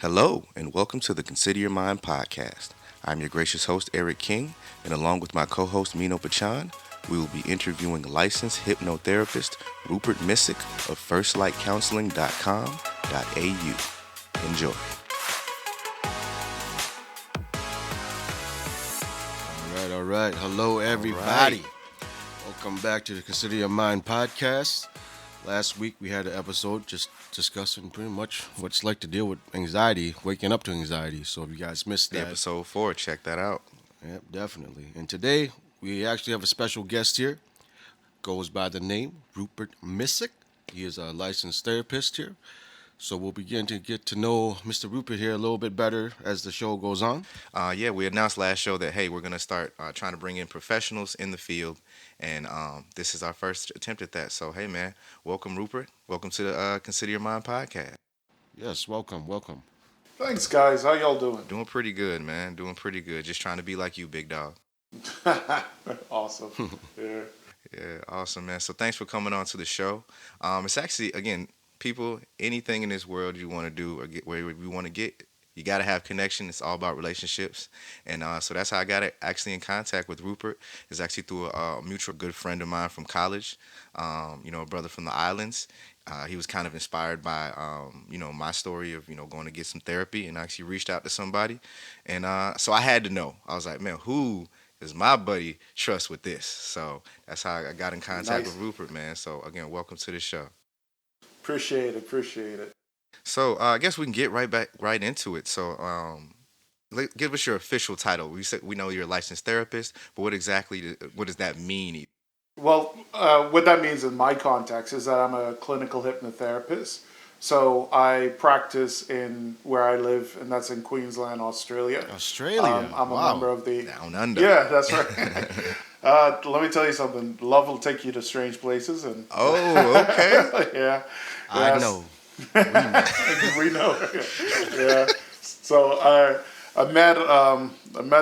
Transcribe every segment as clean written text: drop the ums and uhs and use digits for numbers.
Hello, and welcome to the Consider Your Mind podcast. I'm your gracious host, Eric King, and along with my co host, Mino Pachan, we will be interviewing licensed hypnotherapist Rupert Missick of firstlightcounseling.com.au. Enjoy. All right. Hello, everybody. Welcome back to the Consider Your Mind podcast. Last week we had an episode just discussing pretty much what it's like to deal with anxiety, waking up to anxiety. So if you guys missed that, Episode 4, check that out. yep, definitely. And today we actually have a special guest here. Goes by the name Rupert Missick. He is a licensed therapist here. So we'll begin to get to know Mr. Rupert here a little bit better as the show goes on. We announced last show that, hey, we're going to start trying to bring in professionals in the field, and this is our first attempt at that. So, hey, man, welcome, Rupert. Welcome to the Consider Your Mind podcast. Yes, welcome. Thanks, guys. How y'all doing? Doing pretty good, man. Doing pretty good. Just trying to be like you, big dog. Awesome. Yeah. Yeah, awesome, man. So thanks for coming on to the show. It's actually, again, people, anything in this world you want to do or get where you want to get, you got to have connection. It's all about relationships. And so that's how I got actually in contact with Rupert. It's actually through a mutual good friend of mine from college, a brother from the islands. He was kind of inspired by, my story of, going to get some therapy, and actually reached out to somebody. And so I had to know. I was like, man, who is my buddy trust with this? So that's how I got in contact with Rupert, man. So again, welcome to the show. Appreciate it. So I guess we can get right into it. So give us your official title. We know you're a licensed therapist, but what does that mean? Well, what that means in my context is that I'm a clinical hypnotherapist. So I practice in where I live, and that's in Queensland, Australia. I'm a member of the Down Under. Yeah, that's right. Let me tell you something. Love will take you to strange places, and Oh, okay. yeah, I yes. know. We know. Yeah. So I met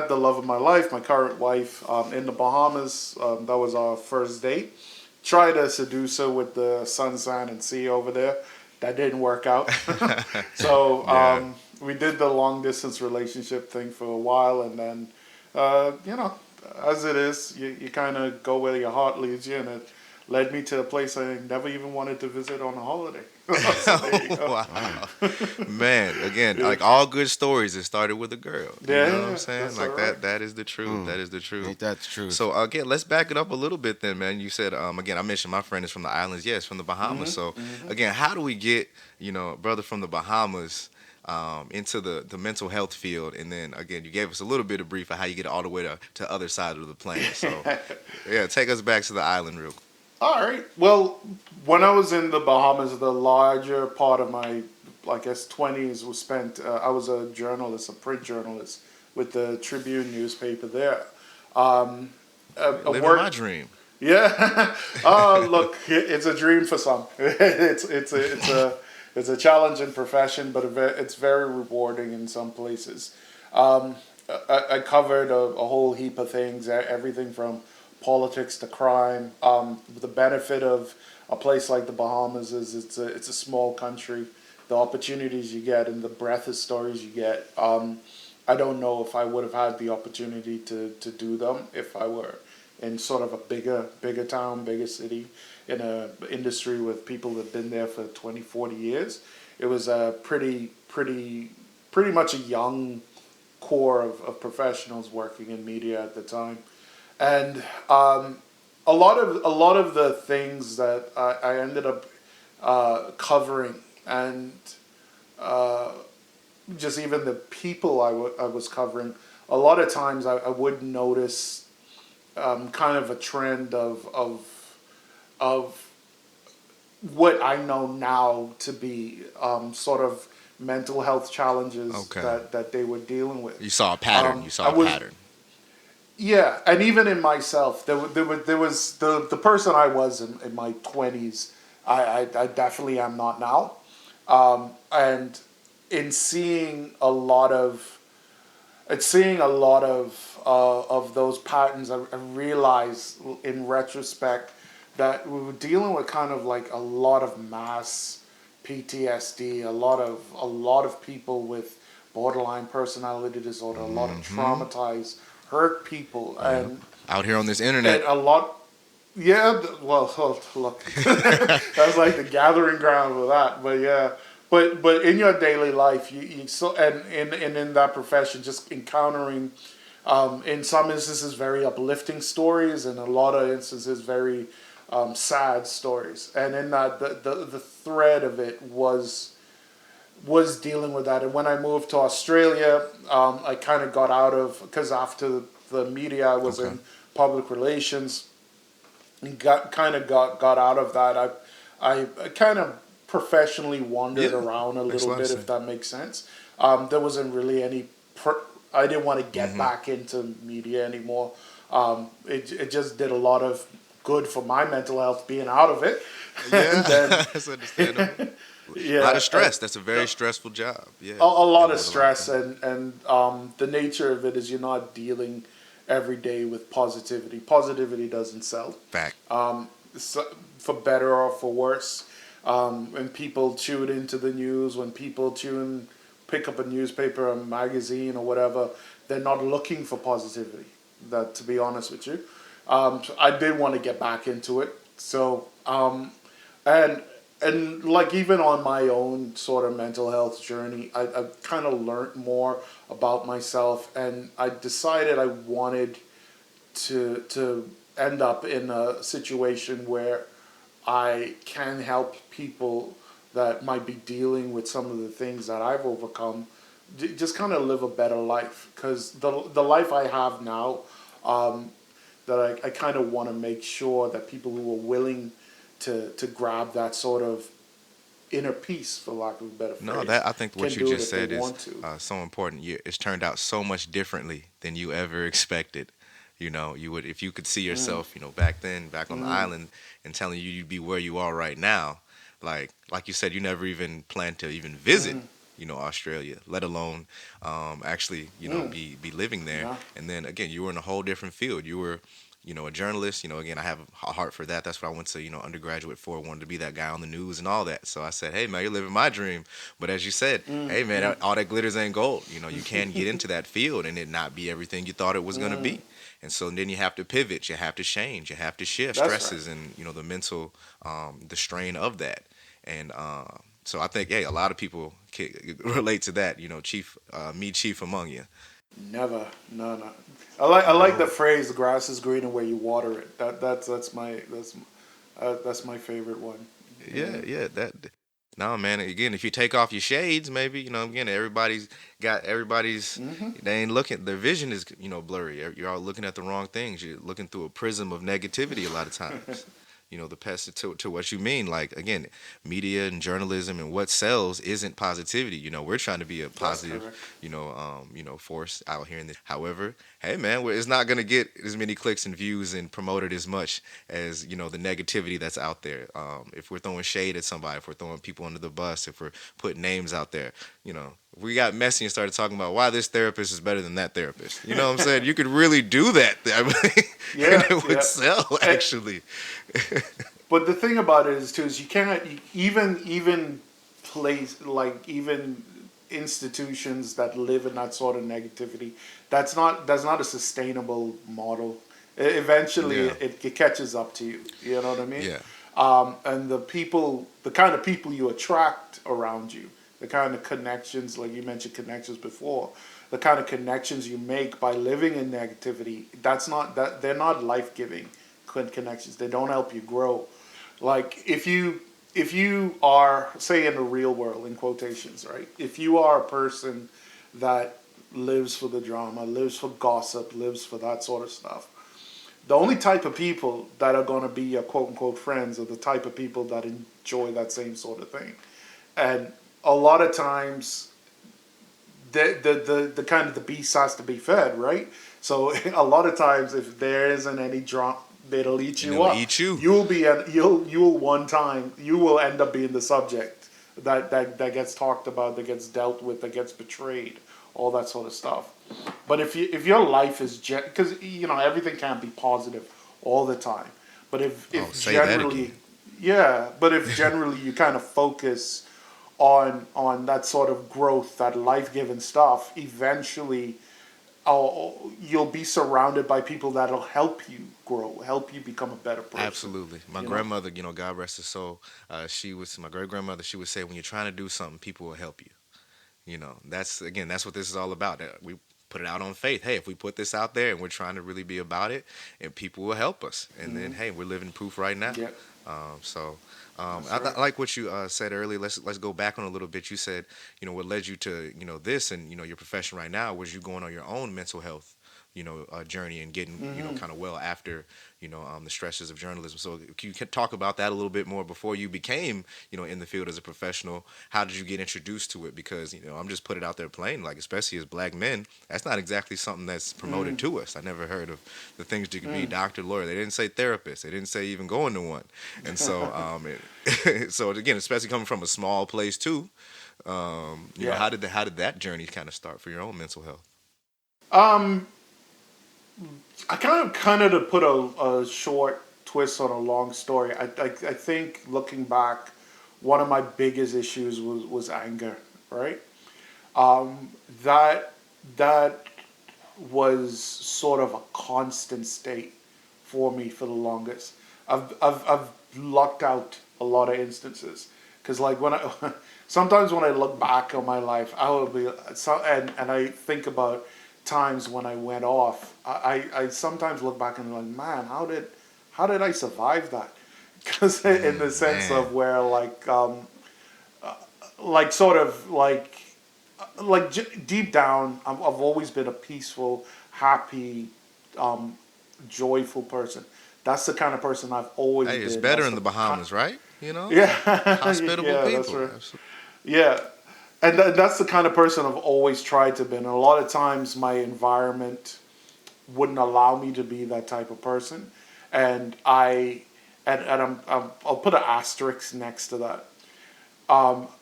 the love of my life, my current wife, in the Bahamas. That was our first date. Tried to seduce her with the sun, sand, and sea over there. That didn't work out. So Yeah. we did the long distance relationship thing for a while, and then as it is, you kind of go where your heart leads you, and it led me to a place I never even wanted to visit on a holiday. So there you go. Wow. Man, again, like all good stories, it started with a girl. You Yeah, know what I'm saying? that's Like all right. that is the truth. That is the truth. Ain't that the truth? So again, let's back it up a little bit then, man. You said again, I mentioned my friend is from the islands. Yes, from the Bahamas. So again, how do we get, a brother from the Bahamas into the mental health field? And then again, you gave us a little bit of brief of how you get all the way to the other side of the planet. So yeah, take us back to the island real quick. All right. Well, when I was in the Bahamas, the larger part of my, I guess, 20s was spent. I was a journalist, a print journalist with the Tribune newspaper there. Living my dream. Yeah. Look, it's a dream for some. It's a challenging profession, but it's very rewarding in some places. I covered a whole heap of things, everything from politics to crime. The benefit of a place like the Bahamas is it's a small country. The opportunities you get and the breadth of stories you get. I don't know if I would have had the opportunity to do them if I were in sort of a bigger town, bigger city, in a industry with people that have been there for 20, 40 years. It was a pretty much a young core of professionals working in media at the time. And a lot of the things that I ended up covering, and just even the people I was covering, a lot of times I would notice kind of a trend of what I know now to be sort of mental health challenges that they were dealing with. You saw a pattern. Pattern. Yeah, and even in myself, there was the person I was in my 20s. I definitely am not now, and in seeing a lot of those patterns, I realized in retrospect that we were dealing with kind of like a lot of mass PTSD, a lot of people with borderline personality disorder, a lot of Mm-hmm. traumatized, hurt people, Yeah. Out here on this and internet. a lot. Yeah, well, look, that's like the gathering ground for that. But yeah, but in your daily life, you so and in that profession, just encountering, in some instances, very uplifting stories, and a lot of instances, very sad stories. And in that, the thread of it was dealing with that. And when I moved to Australia, I kind of got out of, because after the media, I was Okay. in public relations, and got out of that. I kind of professionally wandered Yeah. around a Makes a little lot of bit, if sense. that makes sense. There wasn't really any. I didn't want to get Mm-hmm. back into media anymore. It just did a lot of good for my mental health being out of it, and Yeah, then that's understandable. A lot yeah, of stress. That's a very stressful job. Yeah, a lot dealing of with a lot of stress, things. and the nature of it is you're not dealing every day with positivity. Positivity doesn't sell, Fact. so, for better or for worse. When people tune into the news, when people pick up a newspaper, a magazine, or whatever, they're not looking for positivity. That, to be honest with you, so I did want to get back into it. So, and like, even on my own sort of mental health journey, I kind of learned more about myself, and I decided I wanted to end up in a situation where I can help people that might be dealing with some of the things that I've overcome, just kind of live a better life. Because the life I have now, that I kind of want to make sure that people who are willing to grab that sort of inner peace, for lack of a better No, phrase, that I think what can you do it just if they said is want to. so important. It's turned out so much differently than you ever expected. You would if you could see Mm, yourself, back then, back on the mm, island, and telling you you'd be where you are right now. Like you said, you never even planned to even visit, mm, Australia, let alone actually, mm. be living there. Yeah. And then again, you were in a whole different field. You were, a journalist. Again, I have a heart for that. That's what I went to, undergraduate for. Wanted to be that guy on the news and all that. So I said, hey man, you're living my dream. But as you said, Mm, hey man, mm, all that glitters ain't gold. You can get into that field and it not be everything you thought it was gonna mm. be. And so then you have to pivot, you have to change, you have to shift That's right. stresses and the mental, the strain of that. And so I think, hey, a lot of people can relate to that. Chief, me chief among you. Never. No, no. I like the No. phrase "the grass is greener where you water it." That's my favorite one. Yeah, Yeah. yeah. That. No, man. Again, if you take off your shades, maybe again, everybody's. Hmm. They ain't looking. Their vision is blurry. You're all looking at the wrong things. You're looking through a prism of negativity a lot of times. The pest to what you mean. Like again, media and journalism and what sells isn't positivity. We're trying to be a That's positive, correct. force out here in this. However, hey man, it's not gonna get as many clicks and views and promoted as much as the negativity that's out there. If we're throwing shade at somebody, if we're throwing people under the bus, if we're putting names out there, if we got messy and started talking about why this therapist is better than that therapist. You know what I'm saying? You could really do that. I mean, and Yeah, it would yeah. sell Eh, actually. but the thing about it is too is you cannot even place, like, even institutions that live in that sort of negativity. That's not a sustainable model. Eventually, Yeah. it catches up to you. You know what I mean? Yeah. And the kind of people you attract around you, the kind of connections, like you mentioned connections before, the kind of connections you make by living in negativity, they're not life giving connections. They don't help you grow. Like, if you are, say, in the real world, in quotations, right? If you are a person that lives for the drama, lives for gossip, lives for that sort of stuff, the only type of people that are going to be your quote unquote friends are the type of people that enjoy that same sort of thing. And a lot of times, the kind of the beast has to be fed, right? So a lot of times, if there isn't any drama, it'll eat And you it'll up. eat you. You will end up being the subject that gets talked about, that gets dealt with, that gets betrayed, all that sort of stuff. But if your life is because everything can't be positive all the time, but if Oh, if say that generally again. yeah, but if generally you kind of focus on that sort of growth, that life giving stuff, eventually you'll be surrounded by people that'll help you grow, help you become a better person. Absolutely. My You know. grandmother, God rest her soul, she was my great grandmother. She would say, when you're trying to do something, people will help you. That's what this is all about. That we put it out on faith. Hey, if we put this out there and we're trying to really be about it, and people will help us. And then, Hmm. hey, we're living proof right now. Yeah, So that's I right. like what you said earlier. Let's go back on a little bit. You said, what led you to this, and your profession right now was you going on your own mental health, journey, and getting Hmm. kind of well after the stresses of journalism. So you can talk about that a little bit more before you became in the field as a professional. How did you get introduced to it? Because I'm just put it out there plain, like especially as black men, that's not exactly something that's promoted Hmm. to us. I never heard of the things you could be: Hmm. doctor, lawyer. They didn't say therapist. They didn't say even going to one. And so so again, especially coming from a small place too. Yeah. How did that journey kind of start for your own mental health? Um, I kind of to put a short twist on a long story. I think looking back, one of my biggest issues was anger. Right. Um, that that was sort of a constant state for me for the longest. I've lucked out a lot of instances because like when I sometimes when I look back on my life, I will be and I think about times when I went off. I sometimes look back and be like, man, how did I survive that? Because in the sense Man, of where like sort of deep down, I've always been a peaceful, happy, um, joyful person. That's the kind of person I've always hey, it's been. better That's in the the kind, Bahamas, right? yeah, Hospitable yeah, that's people. right. Absolutely. Yeah, and that's the kind of person I've always tried to be. And a lot of times, my environment wouldn't allow me to be that type of person, and I'll put an asterisk next to that,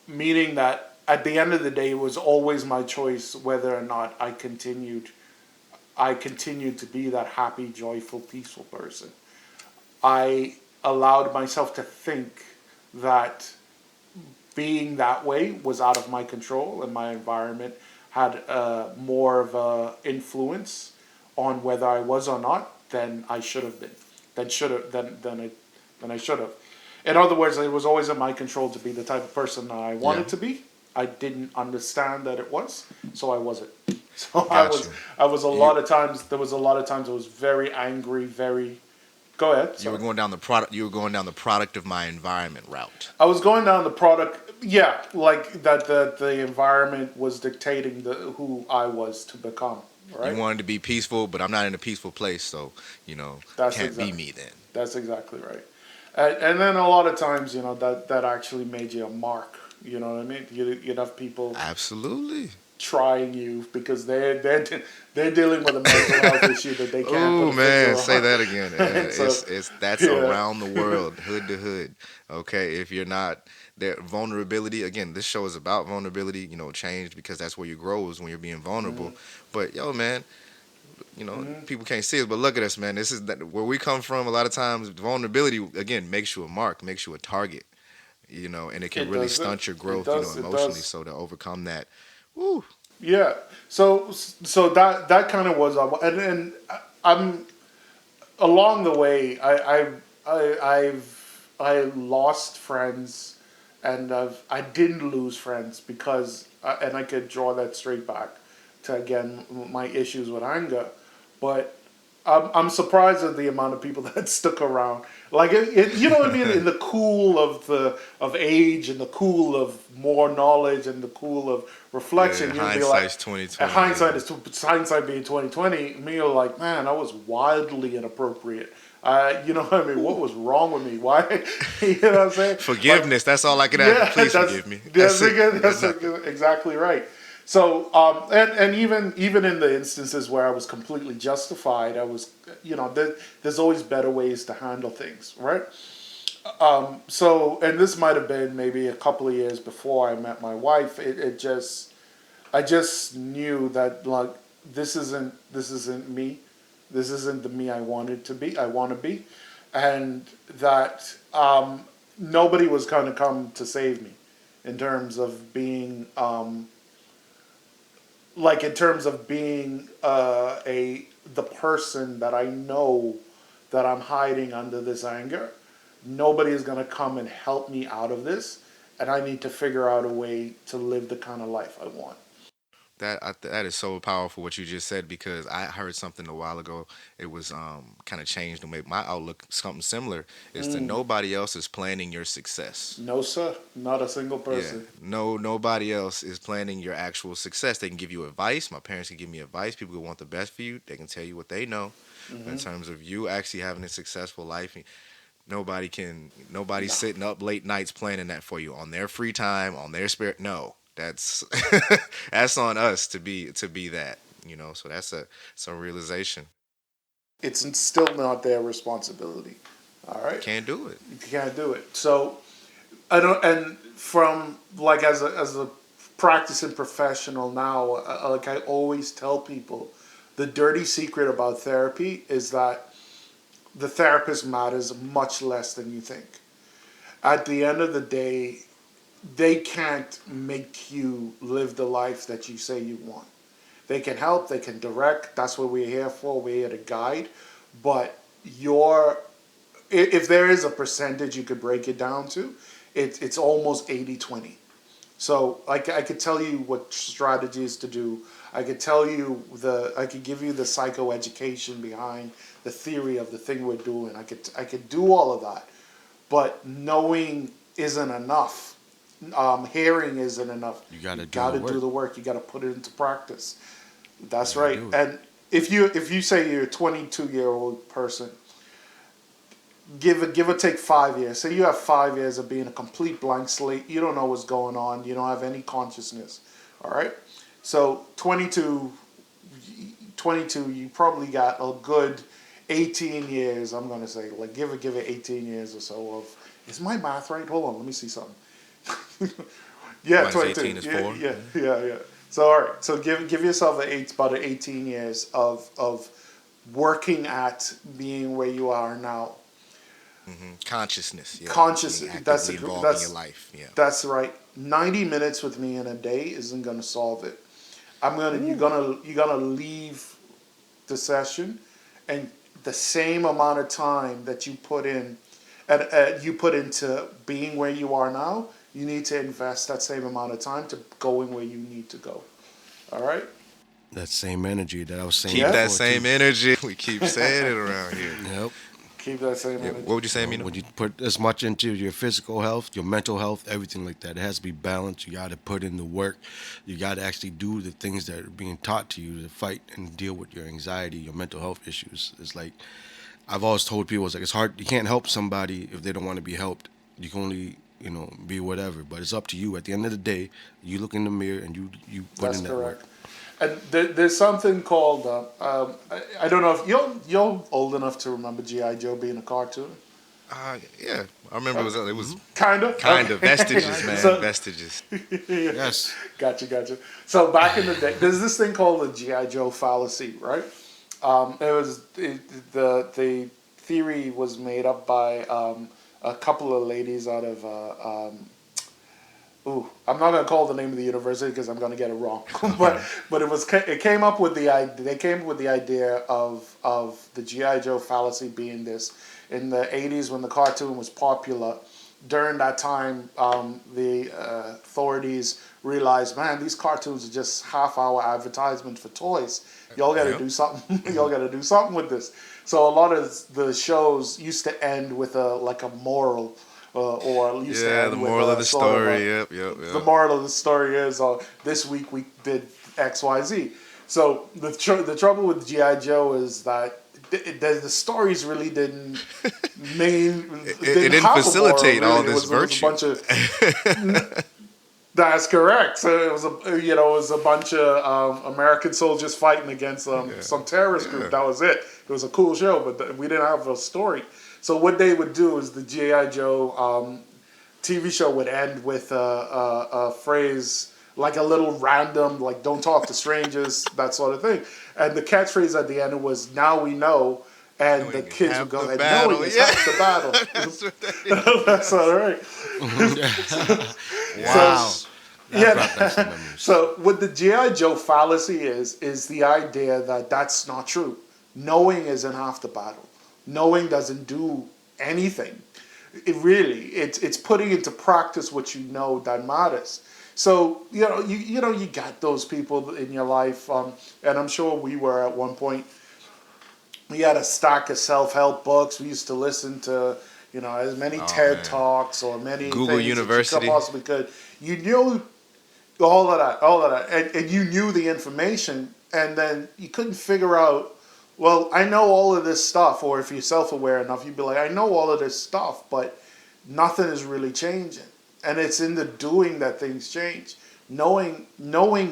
meaning that at the end of the day, it was always my choice whether or not I continued to be that happy, joyful, peaceful person. I allowed myself to think that being that way was out of my control, and my environment had more of a influence on whether I was or not than I should have been, than I should have. In other words, it was always in my control to be the type of person that I Yeah, wanted to be. I didn't understand that it was, so I wasn't. So I got was you. I was a You lot of times there was a lot of times I was very angry, very. Go ahead. you were Sorry. going down the product. You were going down the product of my environment route. I was going down the product, yeah, like that the environment was dictating who I was to become, You right? wanted to be peaceful, but I'm not in a peaceful place, so That's can't be exact. me then. That's exactly right. And then a lot of times, that actually made you a mark. You know what I mean? You'd have people Absolutely. trying you because they're dealing with a mental health issue that they can't put Oh a man, finger say on. that again. And so, It's that's yeah. around the world, hood to hood. Okay, if you're not there, vulnerability. Again, this show is about vulnerability. Change because that's where you grow is when you're being vulnerable. Hmm. But yo, man, Hmm. people can't see us, but look at us, man. This is where we come from. A lot of times, vulnerability again makes you a mark, makes you a target. And it can It really does it. stunt your It growth. does. It Emotionally. does. So to overcome that, woo, Yeah. So that kind of was, and I'm along the way. I lost friends, and I didn't lose friends because, and I could draw that straight back to again my issues with anger, but I'm surprised at the amount of people that stuck around. Like you know what I mean? In the cool of age and the cool of more knowledge and the cool of yeah, reflection, you'd be like, hindsight's 2020. hindsight Yeah, is hindsight being 2020. Me, you're like, man, I was wildly inappropriate. You know what I mean? What was wrong with me? Why? You know what I'm saying? Like, forgiveness. That's all I can ask for. yeah, Please that's forgive me. that's That's it. exa- I got that's nothing. exactly right. So, and even in the instances where I was completely justified, I was, there's always better ways to handle things, right? So, and this might have been maybe a couple of years before I met my wife. I just knew that like this isn't me. This isn't the me I wanted to be. I want to be, and that nobody was going to come to save me. in terms of being like in terms of being a the person that I know that I'm hiding under this anger. Nobody is going to come and help me out of this, and I need to figure out a way to live the kind of life I want. That is so powerful what you just said, because I heard something a while ago. It was kind of changed to make my outlook something similar. Is to nobody else is planning your success. No, sir, not a single Yeah, person. nobody else is planning your actual success. They can give you advice. My parents can give me advice. People who want the best for you, they can tell you what they know. But in terms of you actually having a successful life, nobody's sitting up late nights planning that for you on their free time, on their spare. No, that's that's on us to be that. So it's a realization. It's still not their responsibility. All right, Can't do it. you can't do it. So I don't. And from like as a practicing professional now, like I always tell people, the dirty secret about therapy is that the therapist matters much less than you think. At the end of the day, they can't make you live the life that you say you want. They can help, they can direct. That's what we're here for. We're here to guide. But if there is a percentage you could break it down to, it's almost 80-20. So I could tell you what strategies to do. I could I could give you the psychoeducation behind the theory of the thing we're doing. I could do all of that, but knowing isn't enough. Hearing isn't enough. You gotta Do the work. You gotta put it into practice. That's You gotta right. do it. And if you say you're a 22-year-old person, give or take 5 years. Say you have 5 years of being a complete blank slate. You don't know what's going on. You don't have any consciousness. All right. So 22, you probably got a good 18 years. I'm gonna say like give it 18 years or so of. Is my math right? Hold on. Let me see something. Yeah, Minus 22. 18 is yeah, 4. yeah. So all right. So give yourself about 18 years of working at being where you are now. Consciousness. Yeah. Conscious. Being That's actively involved that's in your life. Yeah. that's right. 90 minutes with me in a day isn't gonna solve it. You're gonna leave the session, and the same amount of time that you put in, you put into being where you are now. You need to invest that same amount of time to going where you need to go. All right. That same energy that I was saying Keep Yeah. that before, same too. energy. We keep saying it around here. Yep. Keep that same Yeah, energy. what would you say, Mina? When you put as much into your physical health, your mental health, everything like that, it has to be balanced. You got to put in the work. You got to actually do the things that are being taught to you to fight and deal with your anxiety, your mental health issues. It's like I've always told people, it's like it's hard. You can't help somebody if they don't want to be helped. You can only be whatever. But it's up to you. At the end of the day, you look in the mirror and you put That's in that correct. work. And there's something called I don't know if you're old enough to remember GI Joe being a cartoon. Yeah, I remember it was Kind of. kind of vestiges, man, So- vestiges. Yes. Gotcha. So back in the day, there's this thing called the GI Joe fallacy, right? The theory was made up by a couple of ladies out of. I'm not gonna call the name of the university because I'm gonna get it wrong. but it came up with the idea. They came up with the idea of the GI Joe fallacy being this in the '80s when the cartoon was popular. During that time, the authorities realized, man, these cartoons are just half-hour advertisements for toys. Y'all got to Yep. do something. Y'all got to do something with this. So a lot of the shows used to end with a moral, or used to Yeah, end the with moral of the sort of story. a- Yep. The moral of the story is, this week we did X, Y, Z. So the trouble with GI Joe is that the stories really didn't It didn't facilitate all this virtue. It was a bunch of that's correct. So it was a bunch of American soldiers fighting against some terrorist group. That was it. It was a cool show, but we didn't have a story. So what they would do is the GI Joe TV show would end with a phrase like a little random, like "Don't talk to strangers," that sort of thing. And the catchphrase at the end was "Now we know." And the kids would go, the and battle. knowing is Yeah. half the battle. That's what that is. That's all right. Wow. Yes. That Yeah. brought back some memories. So what the GI Joe fallacy is the idea that that's not true. Knowing isn't half the battle. Knowing doesn't do anything. It's putting into practice what you know that matters. So you got those people in your life, and I'm sure we were at one point. We had a stack of self-help books. We used to listen to as many Oh TED man. talks or many Google things that you could University. possibly could. You knew all of that, and you knew the information, and then you couldn't figure out. Well, I know all of this stuff, or if you're self-aware enough, you'd be like, I know all of this stuff, but nothing is really changing, and it's in the doing that things change. Knowing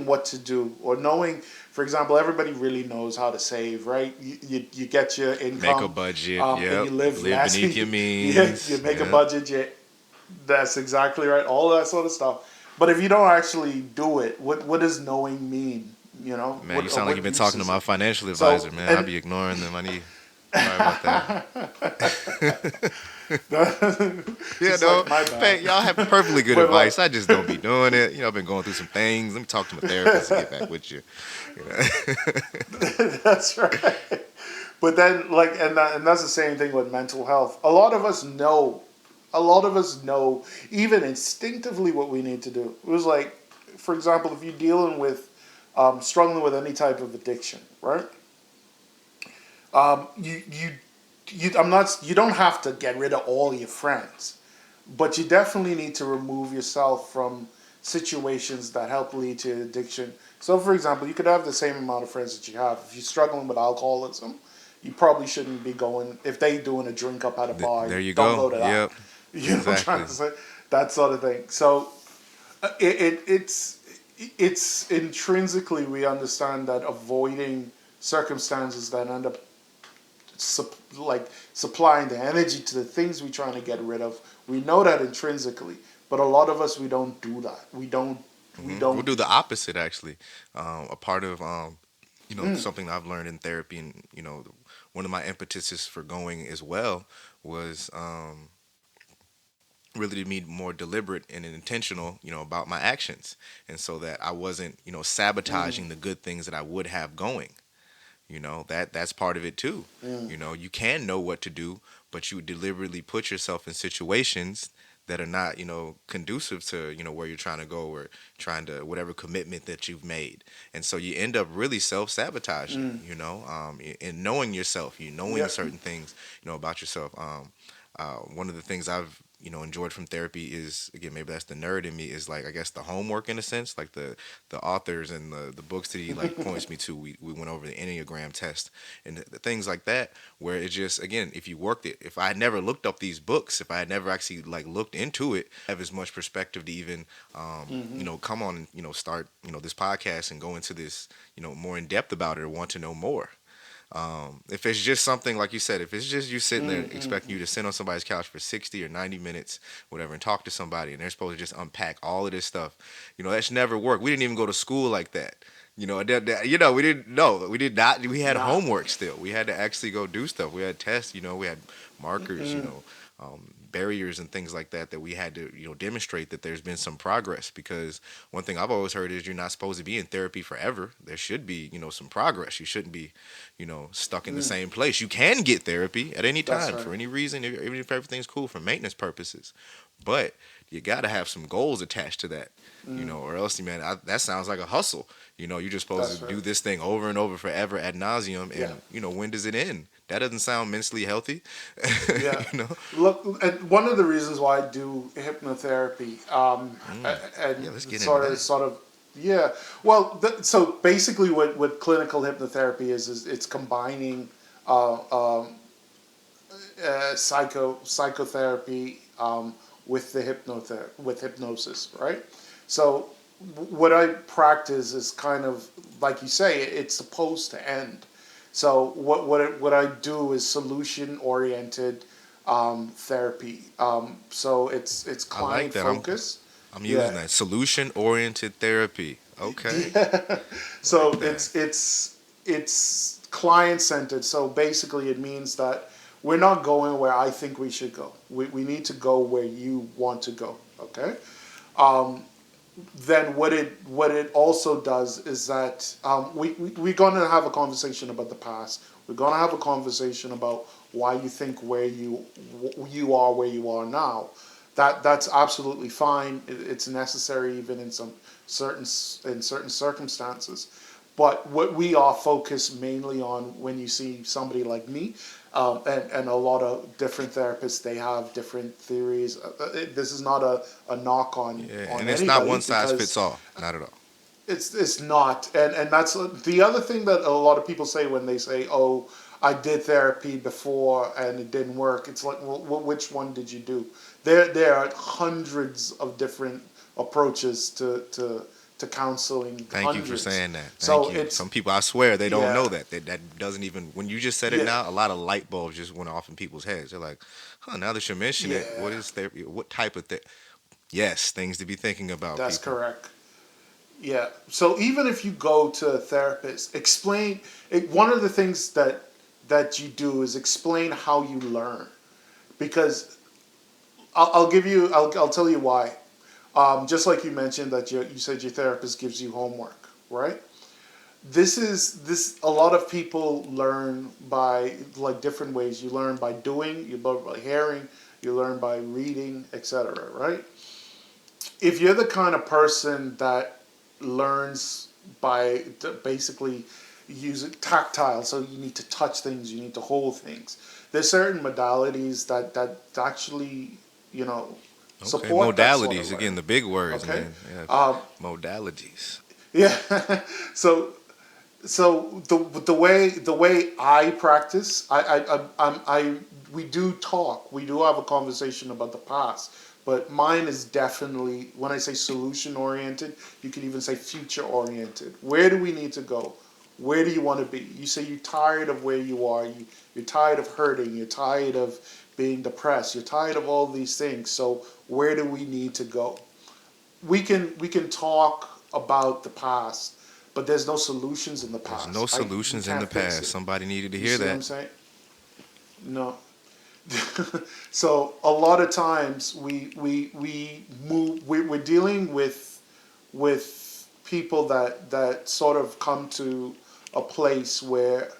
what to do, or knowing, for example, everybody really knows how to save, right? You get your Make a income, budget. and Yep. you live Live less. beneath your You means. make a Yep. budget. That's exactly right. All that sort of stuff. But if you don't actually do it, what does knowing mean? Man, you sound like What you've been use talking to is my it? financial So, advisor, man. I'll and be ignoring them. I need. Sorry about that. Yeah, it's no. like my Hey, bad. y'all have perfectly good But like advice. I just don't be doing it. I've been going through some things. Let me talk to my therapist and get back with you. You know? that's right. But then and that's the same thing with mental health. A lot of us know even instinctively what we need to do. It was like, for example, if you're dealing with struggling with any type of addiction, right? You don't have to get rid of all your friends, but you definitely need to remove yourself from situations that help lead to addiction. So, for example, you could have the same amount of friends that you have. If you're struggling with alcoholism, you probably shouldn't be going. If they doing a drink up at a bar, There you don't go. go to that. Yep. You know what I'm trying Exactly. to say? That sort of thing. So, it's intrinsically we understand that avoiding circumstances that end up supplying the energy to the things we're trying to get rid of. We know that intrinsically, but a lot of us we don't do that. We don't. We We'll don't. do the opposite, actually. A part of Mm, something I've learned in therapy, and one of my impetuses for going as well was really to be more deliberate and intentional, about my actions, and so that I wasn't, mm, sabotaging the good things that I would have going. That's part of it too. mm, You can know what to do, but you deliberately put yourself in situations that are not, conducive to, where you're trying to go, or trying to whatever commitment that you've made. And so you end up really self-sabotaging, mm. in knowing yourself, knowing Yeah. certain things, about yourself. One of the things I've enjoyed from therapy is, again, maybe that's the nerd in me, is like, I guess, the homework, in a sense, like the authors and the books that he like points me to. We went over the Enneagram test and the things like that, where it just, again, if you worked it, if I had never looked up these books, if I had never actually like looked into it, I have as much perspective to even Hmm. come on and start this podcast and go into this more in depth about it, or want to know more. If it's just something like you said, if it's just you sitting there Mm, mm, expecting you to sit on somebody's couch for 60 or 90 minutes, whatever, and talk to somebody, and they're supposed to just unpack all of this stuff, that's never worked. We didn't even go to school like that. We didn't know. We did not. We had nah. homework still. We had to actually go do stuff. We had tests. We had markers. Mm, Barriers and things like that we had to demonstrate that there's been some progress. Because one thing I've always heard is you're not supposed to be in therapy forever. There should be some progress. You shouldn't be stuck in the mm. same place. You can get therapy at any That's time right. for any reason, even if everything's cool for maintenance purposes. But you got to have some goals attached to that, Mm, or else, man, that sounds like a hustle. You're just supposed that's to right. do this thing over and over forever ad nauseum, Yeah. and when does it end? That doesn't sound mentally healthy. Yeah. you know. Look, and one of the reasons why I do hypnotherapy, Yeah, and let's get into that. sort of, yeah. Well, so basically, what clinical hypnotherapy is it's combining uh, um, psychotherapy with the with hypnosis, right? So what I practice is kind of like you say, it's supposed to end. So what I do is solution oriented therapy. So it's I like client that. I'm focused. I'm Yeah. using that solution oriented therapy. Okay, Yeah. like So that. it's client centered. So basically, it means that we're not going where I think we should go. We need to go where you want to go. Okay. then what it also does is that we're going to have a conversation about the past. We're going to have a conversation about why you think you are where you are now. That's absolutely fine. It's necessary even in certain circumstances. But what we are focused mainly on when you see somebody like me, and a lot of different therapists, they have different theories. This is not a knock Yeah, on and it's not anybody one size fits because all. Not at all. it's not, and that's the other thing that a lot of people say when they say, "Oh, I did therapy before and it didn't work." It's like, well, which one did you do? There are hundreds of different approaches to counseling, Thank you for hundreds. saying that. Thank So you. Some it's people, I swear, they don't know yeah, that. That doesn't even. When you just said it yeah, now, a lot of light bulbs just went off in people's heads. They're like, "Huh." Now that you mention it, what yeah. is therapy? What type of Yes, things to be thinking about, That's people. correct. Yeah. So even if you go to a therapist, explain one of the things that you do is explain how you learn, because I'll give you I'll tell you why. Just like you mentioned that you said your therapist gives you homework, right? This a lot of people learn by like different ways. You learn by doing, you learn by hearing, you learn by reading, etc. Right? If you're the kind of person that learns by basically using tactile, so you need to touch things, you need to hold things. There's certain modalities that actually, you know, Okay, support that sort of modalities again. learning. The big words, Okay, man. Yeah, um, modalities. yeah. so the way I practice, I we do talk, we do have a conversation about the past, but mine is definitely, when I say solution oriented, you could even say future oriented. Where do we need to go? Where do you want to be? You say you're tired of where you are. You're tired of hurting. You're tired of being depressed. You're tired of all these things. So where do we need to go? We can talk about the past, but there's no solutions in the There's no past. We solutions in can't the fix past. it. Somebody needed to You hear see what I'm that. saying? No. So a lot of times we move. We're dealing with people that sort of come to a place where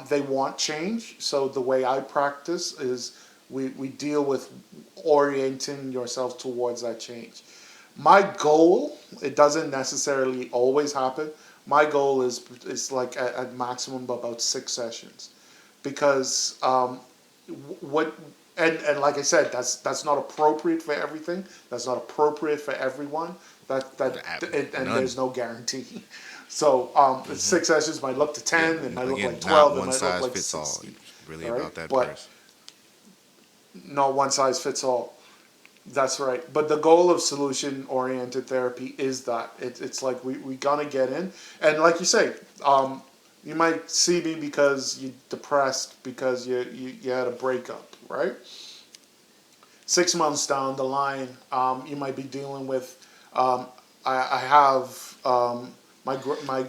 they want change. So the way I practice is we deal with orienting yourself towards that change. My goal, it doesn't necessarily always happen. My goal is like at maximum about 6 sessions, because what and like I said, that's not appropriate for everything. That's not appropriate for everyone. And None. there's no guarantee. So Hmm. 6 sessions might look to Yeah. 10. It might look like Again, not 12. It one might look size like fits all. 60. It's really All right, about that but person. not one size fits all. That's right. But the goal of solution oriented therapy is that it's like we gonna get in. And like you say, you might see me because you're depressed because you had a breakup, right? 6 months down the line, you might be dealing with. Um, I have my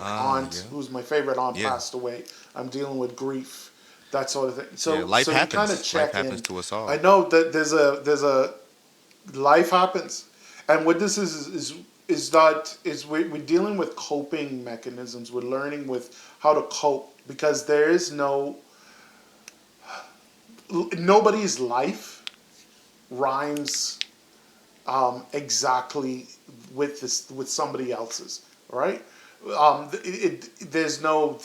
Ah, aunt, yeah. who's my favorite aunt, Yeah. passed away. I'm dealing with grief, that sort of thing. Yeah. So Life so you kind of happens. Life check happens in. to us I all. know that there's a life happens, and what this is that is we're dealing with coping mechanisms. We're learning with how to cope, because there is nobody's life rhymes exactly with somebody else's, right? There's no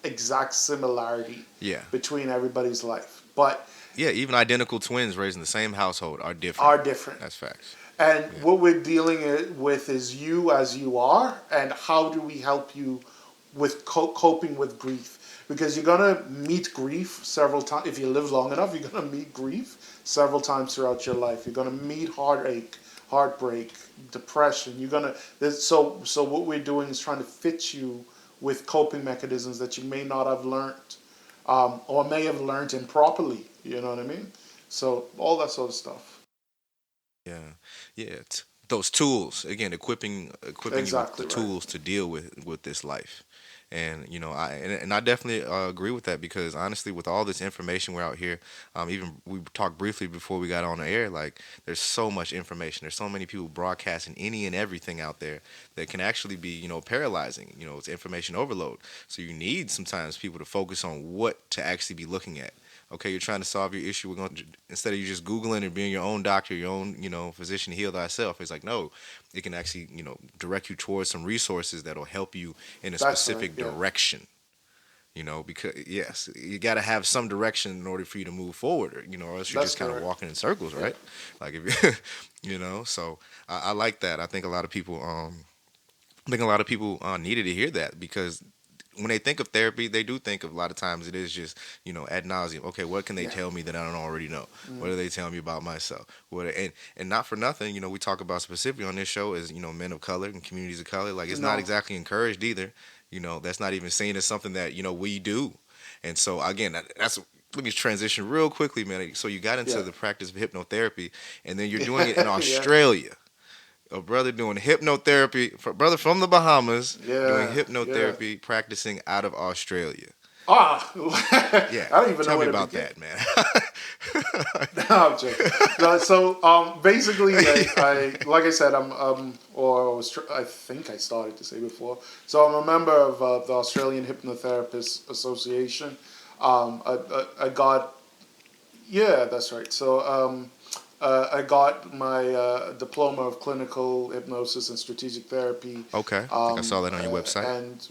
exact similarity Yeah. between everybody's life, but Yeah. Even identical twins raised in the same household are different. are different. That's facts. And Yeah. what we're dealing with is you as you are, and how do we help you with coping with grief? Because you're gonna meet grief several times. If you live long enough, you're gonna meet grief several times throughout your life. You're gonna meet heartache, heartbreak, depression. So what we're doing is trying to fit you with coping mechanisms that you may not have learned, or may have learned improperly. You know what I mean? So all that sort of stuff. Yeah. Yeah. Those tools again, equipping you with the Exactly right. tools to deal with this life. And I definitely agree with that because honestly, with all this information we're out here, even we talked briefly before we got on the air, like there's so much information. There's so many people broadcasting any and everything out there that can actually be paralyzing. It's information overload. So you need sometimes people to focus on what to actually be looking at. Okay, you're trying to solve your issue. We're going to, instead of you just Googling and being your own doctor, your own, physician, heal thyself. It's like, no, it can actually, direct you towards some resources that'll help you in a That's right. specific Yeah, direction. Because yes, you got to have some direction in order for you to move forward, or else you're that's just kind of correct. walking in circles, Yeah, right? Like if you, so I like that. I think a lot of people, needed to hear that because when they think of therapy, they do think of a lot of times it is just ad nauseum. Okay, what can they yeah. tell me that I don't already know? What Mm, are they telling me about myself? And not for nothing, we talk about specifically on this show is men of color and communities of color. Like it's not no, exactly encouraged either. That's not even seen as something that we do. And so again, that's let me transition real quickly, man. So you got into yeah, the practice of hypnotherapy, and then you're doing it in yeah, Australia. A brother doing hypnotherapy, brother from the Bahamas doing yeah, yeah. hypnotherapy, practicing out of Australia. Ah, Yeah, I don't even know tell me where to about begin. that, man. No, I'm joking. No, so basically, I like I said, or I was, I think I started to say before. So I'm a member of the Australian Hypnotherapists Association. I got, yeah, that's right. So I got my diploma of clinical hypnosis and strategic therapy. Okay, I think I saw that on your website. And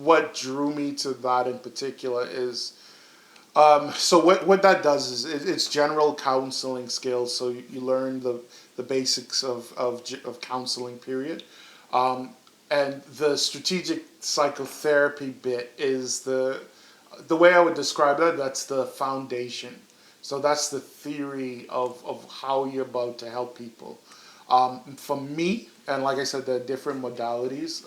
what drew me to that in particular is so what that does is it's general counseling skills. So you learn the basics of counseling. Period. And the strategic psychotherapy bit is the way I would describe that. That's the foundation. So that's the theory of how you're about to help people. For me, and like I said, there are different modalities,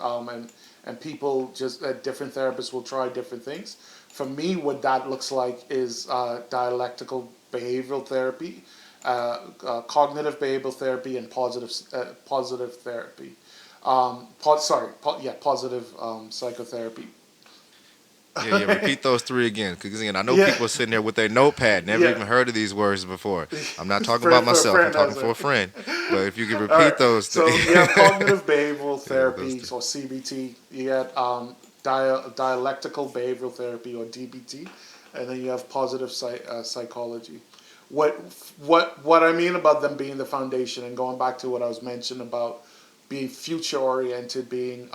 and people just different therapists will try different things. For me, what that looks like is dialectical behavioral therapy, cognitive behavioral therapy, and positive therapy. Positive psychotherapy. Yeah, yeah. Repeat those three again, because again, I know Yeah, people are sitting there with their notepad, never yeah. even heard of these words before. I'm not talking for about for a myself. I'm friend talking has for a it. friend. But if you could All repeat right. those, So you have cognitive behavioral yeah, those therapy, three. so CBT. You get dialectical behavioral therapy, or DBT, and then you have positive psychology. What what I mean about them being the foundation, and going back to what I was mentioning about being future oriented, being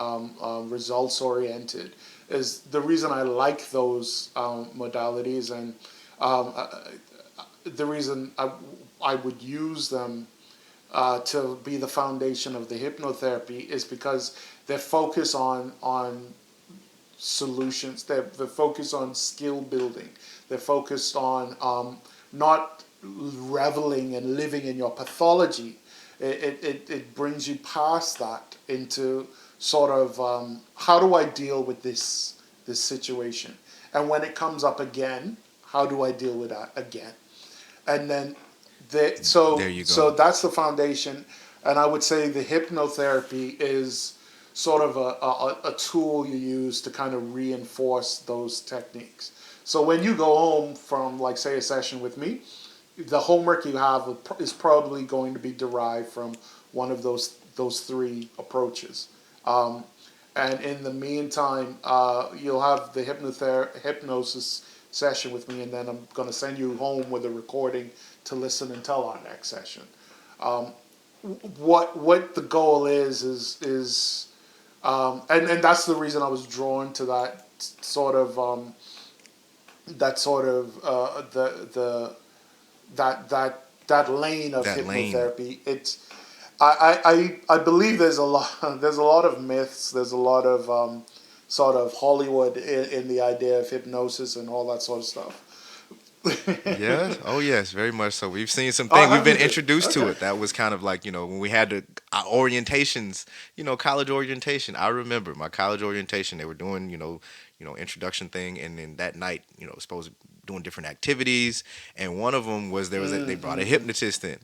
results oriented, is the reason I like those modalities, and um, uh, the reason I would use them to be the foundation of the hypnotherapy is because they're focused on solutions. They're focused on skill building. They're focused on not reveling and living in your pathology. It brings you past that into sort of how do I deal with this situation, and when it comes up again, how do I deal with that again? And then There you so go. that's the foundation. And I would say the hypnotherapy is sort of a tool you use to kind of reinforce those techniques. So when you go home from, like, say, a session with me, the homework you have is probably going to be derived from one of those three approaches. Um, and in the meantime, you'll have the hypnosis session with me, and then I'm going to send you home with a recording to listen until our next session. Um, what the goal is and that's the reason I was drawn to sort of that sort of that lane of That lane. hypnotherapy. It's I believe there's a lot of myths. There's a lot of sort of Hollywood in the idea of hypnosis and all that sort of stuff. Yes. Oh, yes. Very much so. We've seen some Oh, things. We've have you been been? introduced to Okay. it. That was kind of like when we had our orientations. College orientation. I remember my college orientation. They were doing introduction thing, and then that night supposed to doing different activities, and one of them was they brought a Mm-hmm. hypnotist in.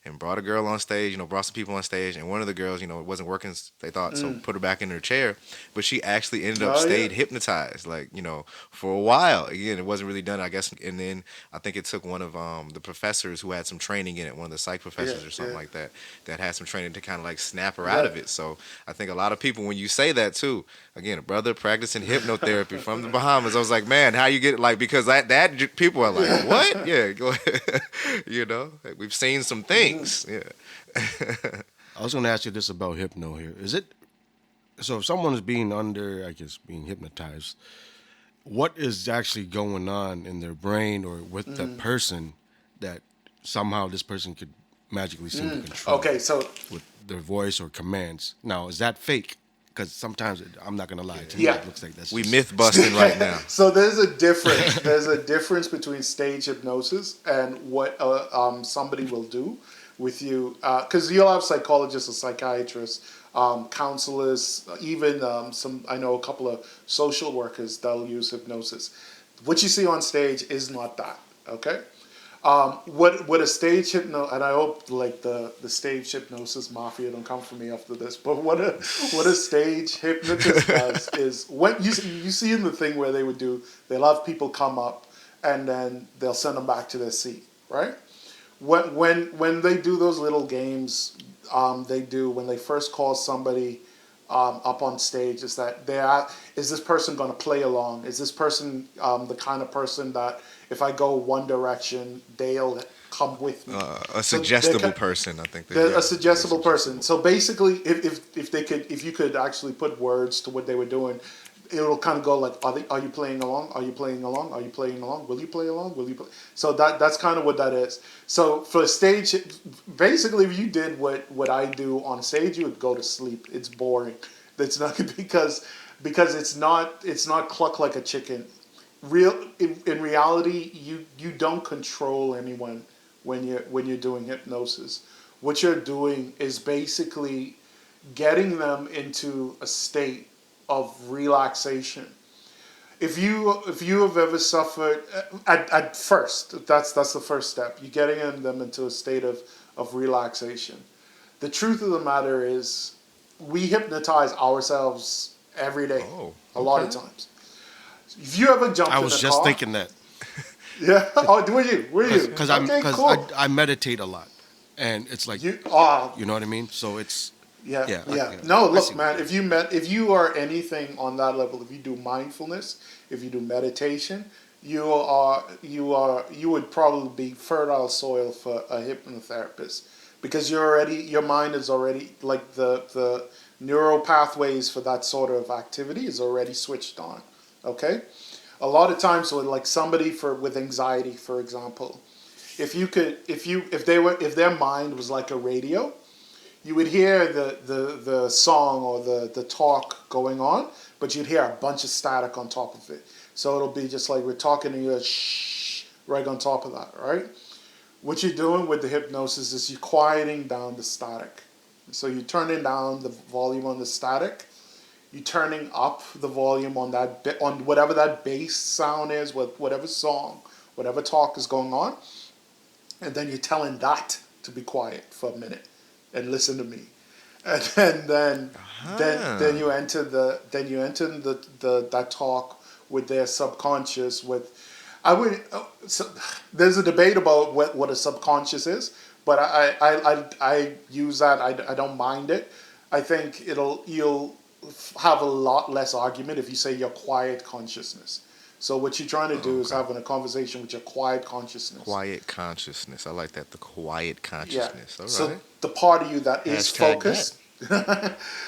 and brought a girl on stage, brought some people on stage, and one of the girls, it wasn't working, they thought, so put her back in her chair, but she actually ended up Oh yeah. stayed hypnotized, like, for a while. Again, it wasn't really done, I guess, and then I think it took one of the professors who had some training in it, one of the psych Yeah. professors or something Yeah. like that, that had some training to kind of like snap her out Right. of it. So I think a lot of people, when you say that too, again, a brother practicing hypnotherapy from the Bahamas, I was like, man, how you get it? Like, because that people are like, what? Yeah, go ahead. Like, we've seen some things. Yeah. I was going to ask you this about hypno here. Is it so if someone is being being hypnotized, what is actually going on in their brain or with that person that somehow this person could magically seem to control Okay, so with their voice or commands? Now, is that fake? Because sometimes I'm not gonna lie to me, Yeah. it looks like that's We just- myth busting right now. so there's a difference. There's a difference between stage hypnosis and what somebody will do with you. Because you'll have psychologists or psychiatrists, counselors, even some. I know a couple of social workers that'll use hypnosis. What you see on stage is not that. Okay. What a stage hypno, and I hope like the stage hypnosis mafia don't come for me after this. But what a stage hypnotist does is when you see in the thing where they would do, they'll have people come up and then they'll send them back to their seat, right? When they do those little games, they do when they first call somebody up on stage is that is this person going to play along? Is this person the kind of person that if I go one direction, they'll come with me? A suggestible person, I think. They're a suggestible person. So basically, if you could actually put words to what they were doing, it'll kind of go like, are you playing along? Are you playing along? Are you playing along? Will you play along? Will you play? So that's kind of what that is. So for stage, basically, if you did what I do on stage, you would go to sleep. It's boring. It's not because it's not cluck like a chicken. In reality, you don't control anyone when you're doing hypnosis. What you're doing is basically getting them into a state of relaxation. If you have ever suffered at first, that's the first step. You're getting them into a state of relaxation. The truth of the matter is, we hypnotize ourselves every day, Oh, a lot of okay. times. If you ever jumped I in was a just car, thinking that yeah. Oh, were you? because Okay, cool. I meditate a lot, and it's like You you know what I mean. So it's Yeah, Yeah, yeah. I- No, I look, see what man. you mean. If you are anything on that level, if you do mindfulness, if you do meditation, you would probably be fertile soil for a hypnotherapist because your mind is already like the neural pathways for that sort of activity is already switched on. Okay, a lot of times with like somebody with anxiety, for example, if their mind was like a radio, you would hear the song or the talk going on, but you'd hear a bunch of static on top of it. So it'll be just like we're talking and you're shh right on top of that, right? What you're doing with the hypnosis is you're quieting down the static. So you're turning down the volume on the static. You're turning up the volume on on whatever that bass sound is, with whatever song, whatever talk is going on, and then you're telling that to be quiet for a minute and listen to me, and then you enter that talk with their subconscious. There's a debate about what a subconscious is, but I use that. I don't mind it. I think you'll have a lot less argument if you say your quiet consciousness. So what you're trying to do is having a conversation with your quiet consciousness. Quiet consciousness. I like that. The quiet Yeah. consciousness. All right. So the part of you that is Hashtag focused.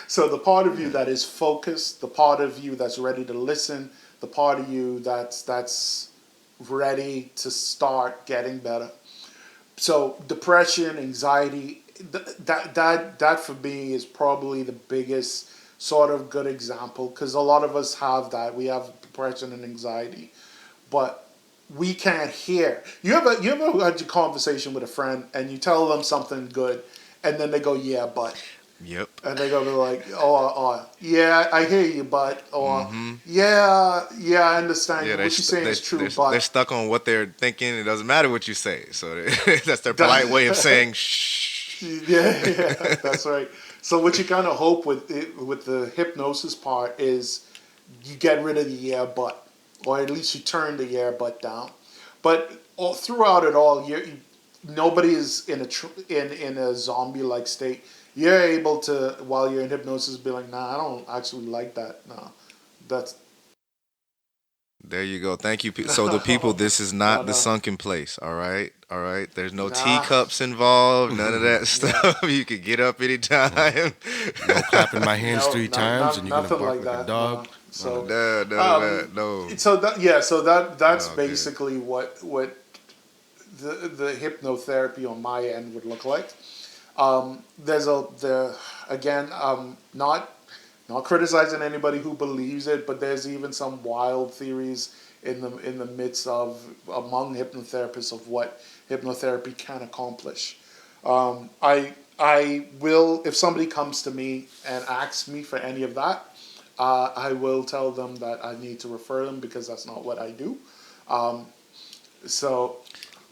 So the part of you that is focused, the part of you that's ready to listen, the part of you that's ready to start getting better. So depression, anxiety, that for me is probably the biggest sort of good example because a lot of us have that. We have depression and anxiety, but we can't hear. You ever had a conversation with a friend and you tell them something good, and then they go, "Yeah, but," Yep. and they go like, "Oh, yeah, I hear you, but," or "Yeah, I understand. Yeah, what you're saying is true, they're but." stuck on what they're thinking. It doesn't matter what you say. So that's their polite way of saying shh. Yeah, that's right. So what you kind of hope with with the hypnosis part is you get rid of the yeah but, or at least you turn the yeah but down. But throughout it all, nobody is in a zombie like state. You're able to, while you're in hypnosis, be like, nah, I don't actually like that. No, that's There you go. Thank you. So the people, this is no, not the no, sunken place. All right. All right. There's no nah, teacups involved. None of that yeah, stuff. You can get up anytime. No clapping my hands no, three no, times and you're gonna nothing bark like like a that. No. dog. None of So, that. No, none of that. um, No. so that yeah, so that's Oh, good. basically what the hypnotherapy on my end would look like. There's a the again not criticizing anybody who believes it, but there's even some wild theories in the midst of among hypnotherapists of what hypnotherapy can accomplish. I will, if somebody comes to me and asks me for any of that, I will tell them that I need to refer them because that's not what I do. Um, so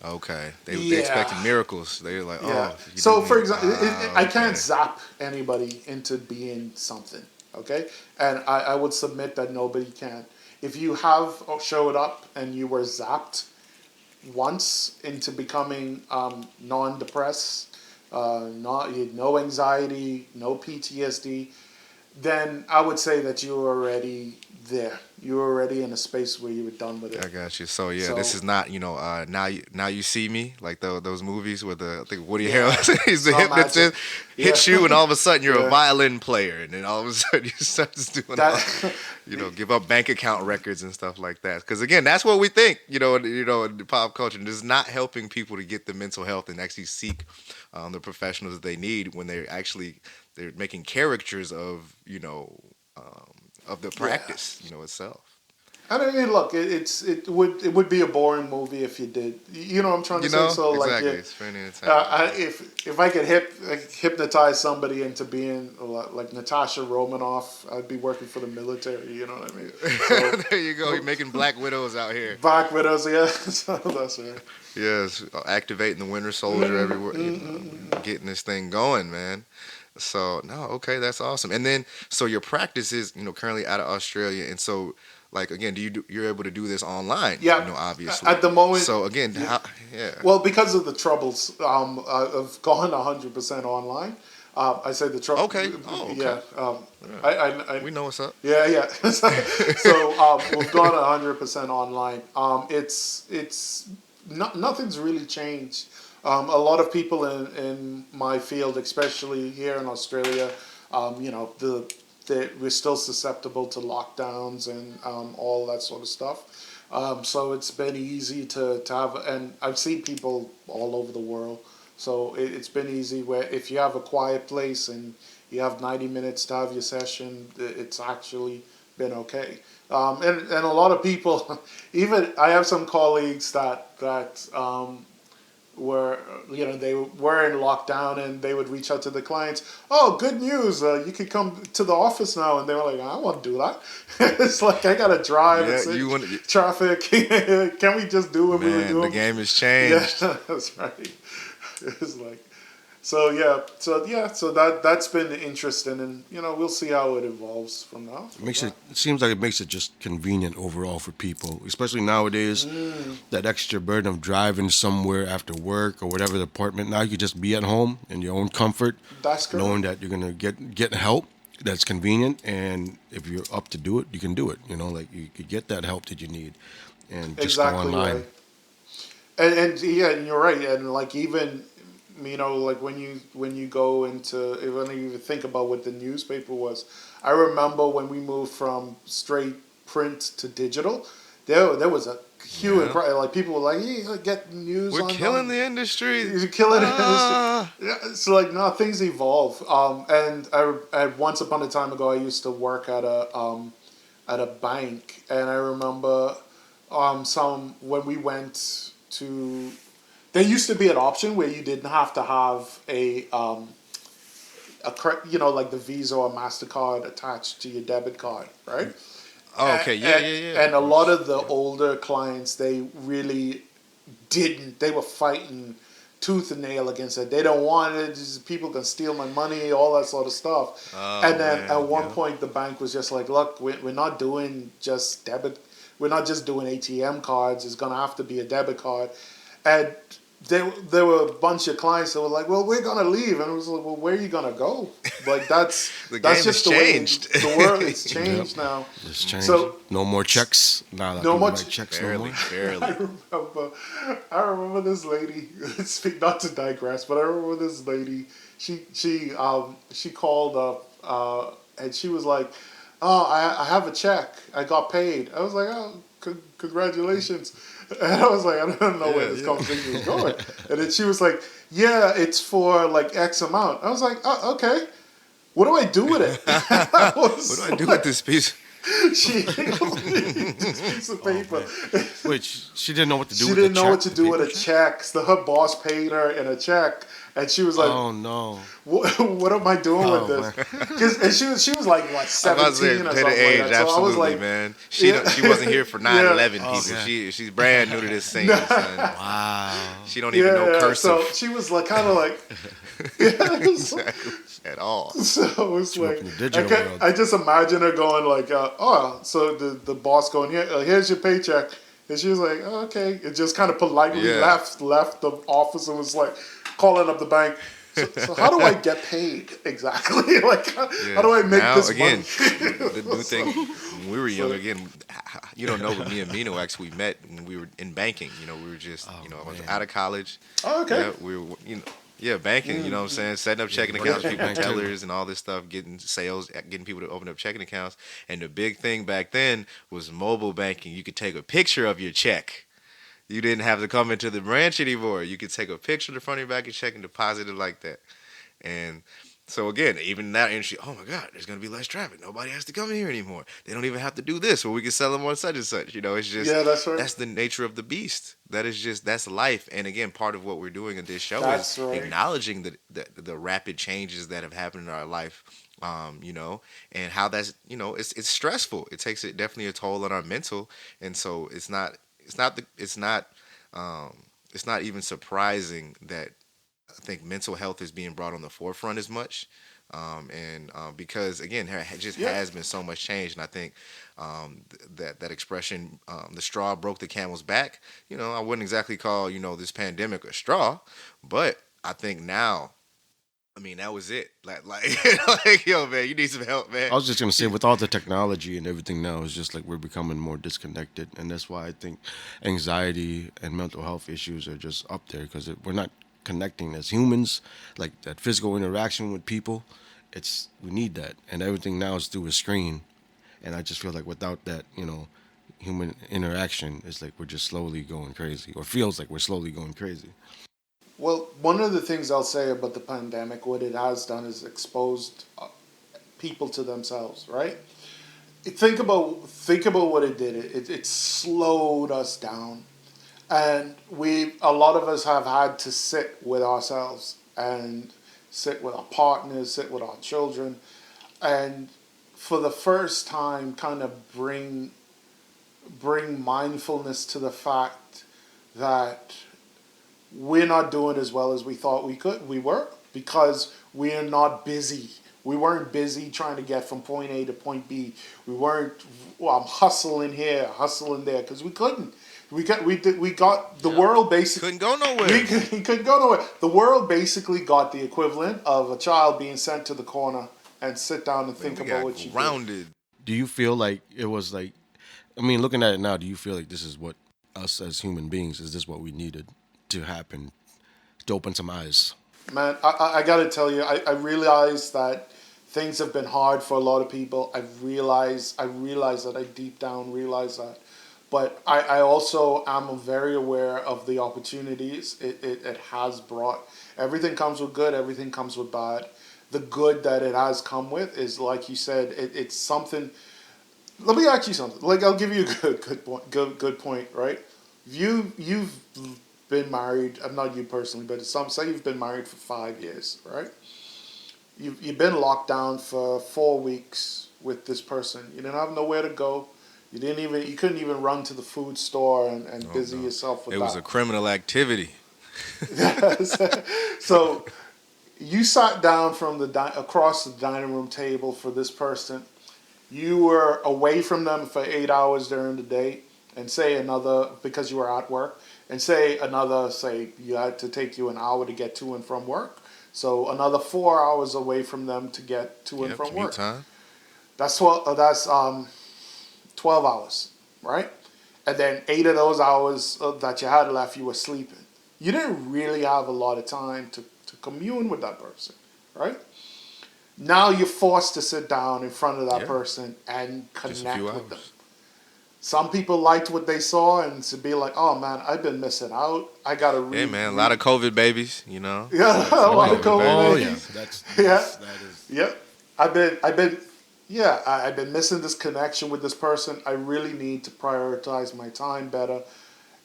Okay. They yeah, expected miracles. They're like, yeah. oh, you So, do for need. example, Ah, I can't okay. zap anybody into being something, okay? And I would submit that nobody can. If you have showed up and you were zapped once into becoming non-depressed, not no anxiety, no PTSD, then I would say that you're already there. You're already in a space where you were done with I it. got you. So yeah, this So is not now you see me like those movies where the I think Woody yeah, Harrelson he's it's the not magic. hypnotist Yeah, hits you and all of a sudden you're a yeah. violin player and then all of a sudden you start just doing all That give up bank account records and stuff like that. Because again, that's what we think in the pop culture. And it's not helping people to get the mental health and actually seek the professionals that they need when they're making caricatures um, of the yeah. practice itself. I mean, look, it would be a boring movie if you did. You know what I'm trying to You say? know So like, exactly. yeah, It's very entertaining. if I could hypnotize somebody into being like Natasha Romanoff, I'd be working for the military. You know what I mean? So There you go. You're making Black Widows out here. Black Widows, yeah, so that's right. Yes, activating the Winter Soldier everywhere. Getting this thing going, man. So no, okay, that's awesome. And then, so your practice is, currently out of Australia, and so, like again, you're able to do this online, Yeah, obviously. at the moment, So again, yeah. how, yeah, Well, because of the troubles, I've gone 100% online. I say the trouble, okay, oh, okay, yeah. yeah. I We know what's up. Yeah, yeah. So we've gone 100% online. It's nothing's really changed. A lot of people in my field, especially here in Australia, we're still susceptible to lockdowns and all that sort of stuff. So it's been easy to have, and I've seen people all over the world. So it's been easy where if you have a quiet place and you have 90 minutes to have your session, it's actually been okay. And a lot of people, even I have some colleagues that were they were in lockdown and they would reach out to the clients. Oh, good news! You can come to the office now, and they were like, I want to do that. It's like I gotta drive. Yeah, It's you want traffic. Can we just do what we were man, the doing? game has Yeah, changed. that's right. It's like so that's been interesting, and we'll see how it evolves from now. It From makes that. it seems like it makes it just convenient overall for people, especially nowadays. That extra burden of driving somewhere after work or whatever the appointment. Now you can just be at home in your own comfort, That's knowing correct. that you're gonna get help that's convenient, and if you're up to do it, you can do it. Like you could get that help that you need, and just go Exactly online. right. And yeah, and you're right. And like even like when you go into when you even think about what the newspaper was, I remember when we moved from straight print to digital, there was a hue and Yeah, cry. Like people were like, "Hey, get news we're on killing the industry. you're killing it." Ah, Yeah, it's like no, things evolve. And I once upon a time ago, I used to work at a bank, and I remember some when we went to. There used to be an option where you didn't have to have like the Visa or Mastercard attached to your debit card, right? oh, okay, yeah, And, yeah, yeah. and Of a lot course. of the Yeah. older clients, they really didn't. They were fighting tooth and nail against it. They don't want it. Just, people can steal my money, all that sort of stuff. Oh, And then man, at one yeah. point, the bank was just like, look, we're not doing just debit. We're not just doing ATM cards. It's going to have to be a debit card. And there were a bunch of clients that were like, well, we're going to leave. And it was like, well, where are you going to go? Like, that's The that's game just has the changed. way the world has changed now. It's changed. So No more checks. Nah, like No people more write checks no Barely, more. barely. I remember this lady. Not to digress, but I remember this lady. She called up and she was like, "Oh, I have a check. I got paid." I was like, "Oh, congratulations!" And I was like, "I don't know where this conversation was going." And then she was like, "Yeah, it's for like X amount." I was like, "Oh, okay. What do I do with it?" What do I do with this piece? She this piece of paper. Wait, she didn't know what to do She with didn't the know check? what to do with a check. So her boss paid her in a check, and she was like, Oh, no. what am I doing with Oh, this?" And she was like what, I'm about to 17 say, or to something the age, like that. So I was absolutely, like, man. Yeah. She wasn't here for 9/11 people. Okay. She's brand new to this scene, son. Wow. She don't even know cursive So she was like kind of like at all. So it's Grew up like in the digital world. I just imagine her going like, "Oh," so the boss going, here's your paycheck," and she was like, "Oh, okay," and just kind of politely Yeah. left the office and was like calling up the bank. So how do I get paid exactly? Like how do I make Now, this again, money? the new thing, when we were young, again, you don't know, but me and Mino actually met when we were in banking. We were just, I was man. out of college. Oh, okay. Yeah, we were, banking, you know what I'm saying? Setting up checking accounts, people Bank too. tellers and all this stuff, getting sales, getting people to open up checking accounts. And the big thing back then was mobile banking. You could take a picture of your check. You didn't have to come into the branch anymore. You could take a picture of the front of your back and check and deposit it like that. And so again, even that industry, oh my God, there's gonna be less traffic. Nobody has to come in here anymore. They don't even have to do this, or we can sell them on such and such. It's just Yeah, that's right. that's the nature of the beast. That's life. And again, part of what we're doing in this show That's is right. acknowledging the rapid changes that have happened in our life. And how that's it's stressful. It takes definitely a toll on our mental, and so it's not even surprising that I think mental health is being brought on the forefront as much, because again, there just Yeah. has been so much change, and I think that expression, the straw broke the camel's back. I wouldn't exactly call this pandemic a straw, but I think now, I mean, that was it. Like, yo, man, you need some help, man. I was just gonna say, with all the technology and everything now, it's just like we're becoming more disconnected, and that's why I think anxiety and mental health issues are just up there because we're not connecting as humans, like that physical interaction with people. We need that, and everything now is through a screen, and I just feel like without that, human interaction, it's like we're just slowly going crazy, or feels like we're slowly going crazy. Well, one of the things I'll say about the pandemic, what it has done is exposed people to themselves, right? Think about what it did. It slowed us down, and a lot of us have had to sit with ourselves and sit with our partners, sit with our children, and for the first time, kind of bring mindfulness to the fact that we're not doing as well as we thought we were, because we're not busy. We weren't busy trying to get from point A to point B. We weren't hustling here, hustling there, because we couldn't. We got the world basically Couldn't go nowhere. we couldn't go nowhere. The world basically got the equivalent of a child being sent to the corner and sit down and think We about got what you did. grounded. Do you feel like it was like, I mean, looking at it now, do you feel like this is what us as human beings, is this what we needed to happen to open some eyes? Man, I got to tell you, I realize that things have been hard for a lot of people. I realize that. I deep down realize that. But I also am very aware of the opportunities it has brought. Everything comes with good, everything comes with bad. The good that it has come with is, like you said, it's something. Let me ask you something. Like, I'll give you a good point, right? You've been married. I'm not you personally, but say you've been married for 5 years, right? You've been locked down for 4 weeks with this person. You didn't have nowhere to go. You couldn't even run to the food store and busy yourself with It that. was a criminal activity. So you sat down from across the dining room table for this person. You were away from them for 8 hours during the day, and say another because you were at work, and say you had to take you an hour to get to and from work. So another 4 hours away from them to get to and Yep, from commute work. time. That's 12 hours, right? And then 8 of those hours that you had left, you were sleeping. You didn't really have a lot of time to commune with that person, right? Now you're forced to sit down in front of that Yeah, person and just a few connect with them. hours. Some people liked what they saw and to be like, "Oh man, I've been missing out. I gotta Hey man, a lot of COVID babies, you know. yeah, a Some lot of Oh, COVID COVID oh babies. yeah. babies. That's Yeah, that is. yep. I've been missing this connection with this person. I really need to prioritize my time better.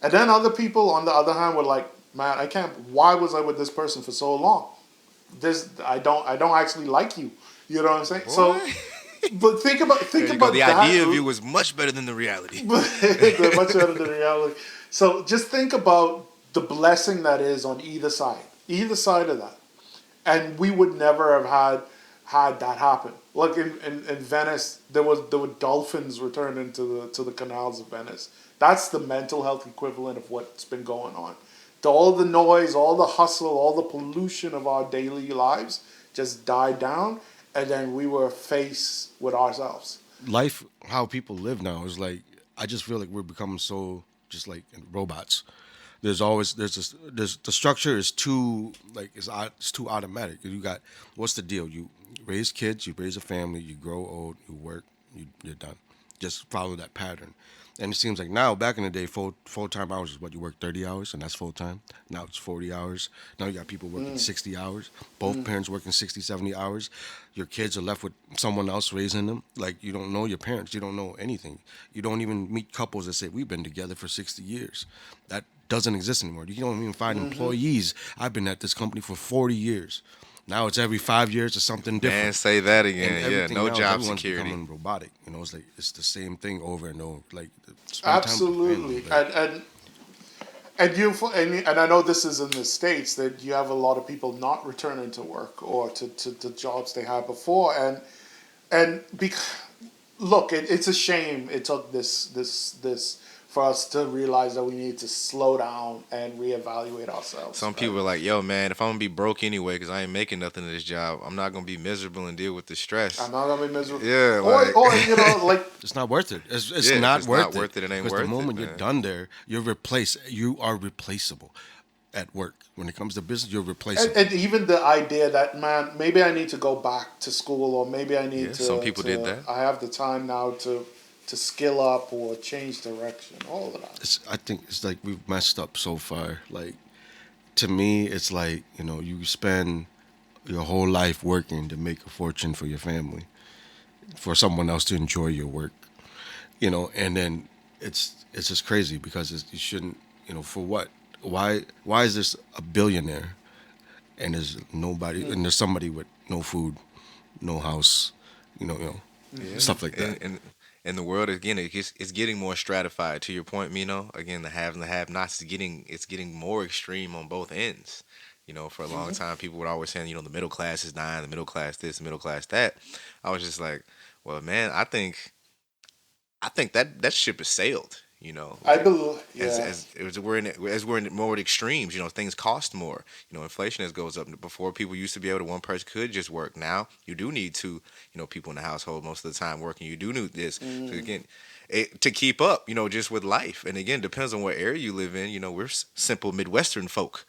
And then other people, on the other hand, were like, "Man, I can't. Why was I with this person for so long? I don't actually like you. You know what I'm saying? Boy, So, but there think you go. The about that. idea of you was much better than the reality. They're much better than reality. So just think about the blessing that is on either side of that, and we would never have had that happen. Like in Venice, there were dolphins returning to the canals of Venice. That's the mental health equivalent of what's been going on. All the noise, all the hustle, all the pollution of our daily lives just died down, and then we were faced with ourselves. Life, how people live now is like, I just feel like we're becoming so just like robots. There's the structure is too like it's too automatic. You got, what's the deal? You raise kids, you raise a family, you grow old, you work, you're done. Just follow that pattern. And it seems like now, back in the day, full time hours is what you work 30 hours, and that's full time. Now it's 40 hours. Now you got people working 60 hours. Both parents working 60, 70 hours. Your kids are left with someone else raising them. Like, you don't know your parents. You don't know anything. You don't even meet couples that say we've been together for 60 years. That doesn't exist anymore. You don't even find employees. I've been at this company for 40 years. Now it's every 5 years or something Man, different. say that And again. Yeah, everything no now is job everyone's security. becoming robotic. It's like it's the same thing over and over. Like, spend time with your family. Absolutely, Like, and I know this is in the states that you have a lot of people not returning to work or to the jobs they had before, and look, it's a shame it took this for us to realize that we need to slow down and reevaluate ourselves. Some Right? people are like, yo, man, if I'm gonna be broke anyway, because I ain't making nothing in this job, I'm not gonna be miserable and deal with the stress. I'm not gonna be miserable, Yeah, or like, like it's not worth it. It's yeah, if not it's not worth it worth it, it ain't because the worth it, moment you're man. done there, you're replaced. You are replaceable at work. When it comes to business, you're and, replaceable. and even the idea that, man, maybe I need to go back to school, or maybe I need Yeah, some people did to that. I have the time now to skill up or change direction. All of that. I think it's like we've messed up so far. Like, to me, it's like, you spend your whole life working to make a fortune for your family, for someone else to enjoy your work. And then it's just crazy because you shouldn't, for what? Why is this a billionaire and there's nobody and there's somebody with no food, no house, Yeah, stuff like that. and the world again, it's getting more stratified. To your point, Mino. Again, the haves and the have-nots is getting more extreme on both ends. For a long time, people were always saying, the middle class is dying, the middle class this, the middle class that. I was just like, well, man, I think that ship has sailed. I Like believe, yeah. we're in more extremes. Things cost more. Inflation as goes up. Before, people used to be able to, one person could just work. Now you do need two, people in the household most of the time working. You do need this. So again, to keep up, just with life. And again, depends on what area you live in. We're simple Midwestern folk.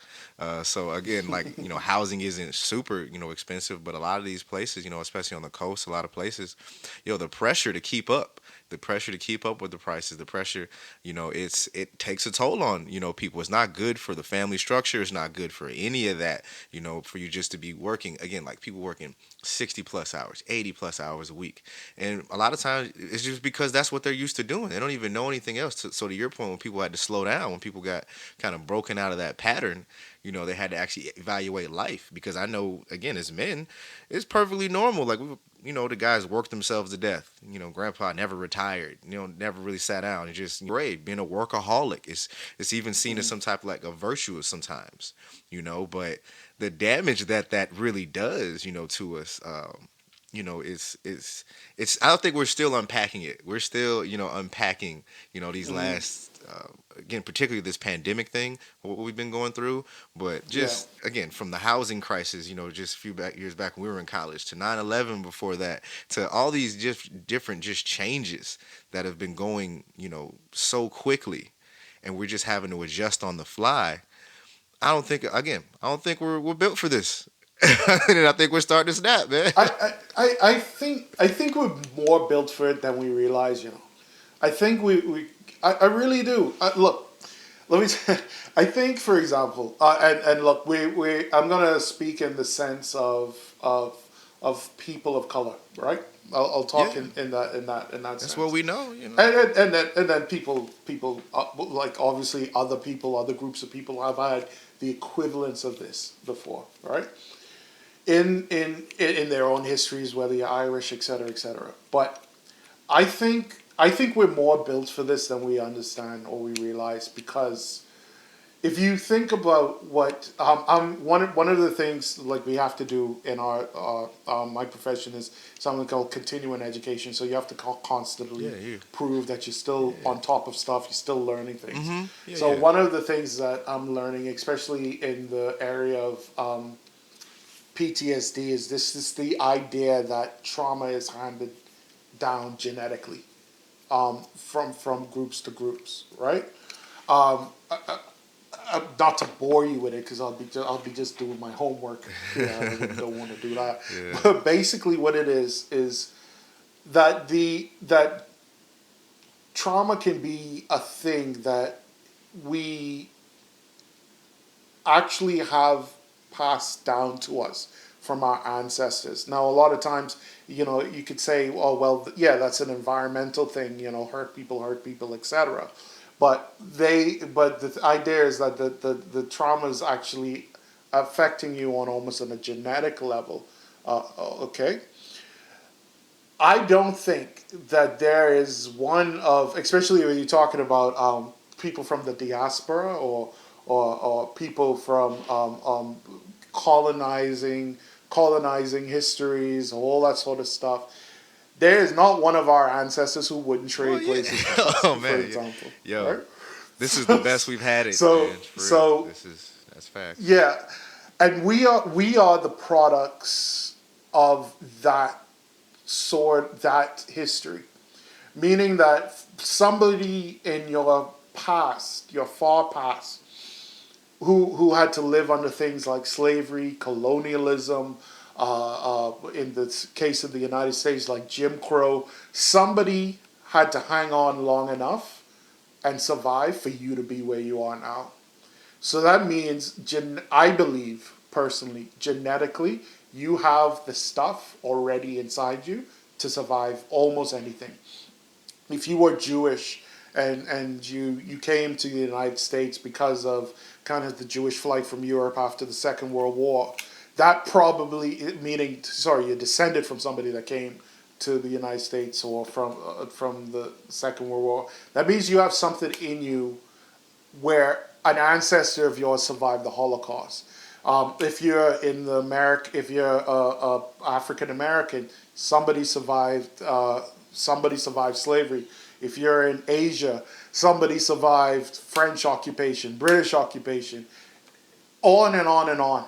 So again, like, housing isn't super, expensive, but a lot of these places, especially on the coast, a lot of places, the pressure to keep up. The pressure to keep up with the prices, the pressure, it takes a toll on, people. It's not good for the family structure. It's not good for any of that, for you just to be working, again, like people working 60 plus hours, 80 plus hours a week. And a lot of times it's just because that's what they're used to doing. They don't even know anything else. So to your point, when people had to slow down, when people got kind of broken out of that pattern, They had to actually evaluate life because I know, again, as men, it's perfectly normal. Like the guys work themselves to death. Grandpa never retired. Never really sat down and just great being a workaholic. It's even seen as some type of like a virtue sometimes. But the damage that really does, to us. It's. I don't think we're still unpacking it. We're still, unpacking, these Mm-hmm. last, again, particularly this pandemic thing, what we've been going through. But Yeah. just again, from the housing crisis, just a few years back when we were in college, to 9/11 before that, to all these just different just changes that have been going, so quickly, and we're just having to adjust on the fly. I don't think we're built for this. And I think we're starting to snap, man. I think we're more built for it than we realize. I think I really do. Look, let me. I think, for example, and look, I'm gonna speak in the sense of people of color, right? I'll talk Yeah, in that that's what sense. we know, And then people like obviously other groups of people have had the equivalence of this before, right? In their own histories, whether you're Irish, et cetera, et cetera. But I think we're more built for this than we understand or we realize, because if you think about what one of the things like we have to do in our my profession is something called continuing education. So you have to constantly yeah, you, prove that you're still yeah, on top of stuff. You're still learning things. yeah, So yeah. one of the things that I'm learning, especially in the area of PTSD, is this is the idea that trauma is handed down genetically from groups to groups, right? Not to bore you with it, because I'll be just doing my homework. Yeah, I really don't want to do that. Yeah. But basically, what it is that that trauma can be a thing that we actually have passed down to us from our ancestors. Now, a lot of times, you could say, "Oh, well, yeah, that's an environmental thing. Hurt people, etc." But the idea is that the trauma is actually affecting you on almost on a genetic level. Okay, I don't think that there is one of, especially when you're talking about people from the diaspora, or people from colonizing colonizing histories, all that sort of stuff. There is not one of our ancestors who wouldn't Well, trade yeah. places with us, Oh for man, yeah. example, Yo, right? this is the best we've had it, so man. For real, so that's facts. yeah, and we are the products of that history, meaning that somebody in your past, your far past, who had to live under things like slavery, colonialism, in the case of the United States, like Jim Crow, somebody had to hang on long enough and survive for you to be where you are now. So that means, I believe personally, genetically, you have the stuff already inside you to survive almost anything. If you were Jewish and you came to the United States because of kind of the Jewish flight from Europe after the Second World War, that probably, meaning, sorry, you descended from somebody that came to the United States, or from the Second World War. That means you have something in you where an ancestor of yours survived the Holocaust. If you're in the if you're African American, somebody survived. Somebody survived slavery. If you're in Asia, somebody survived French occupation, British occupation, on and on and on.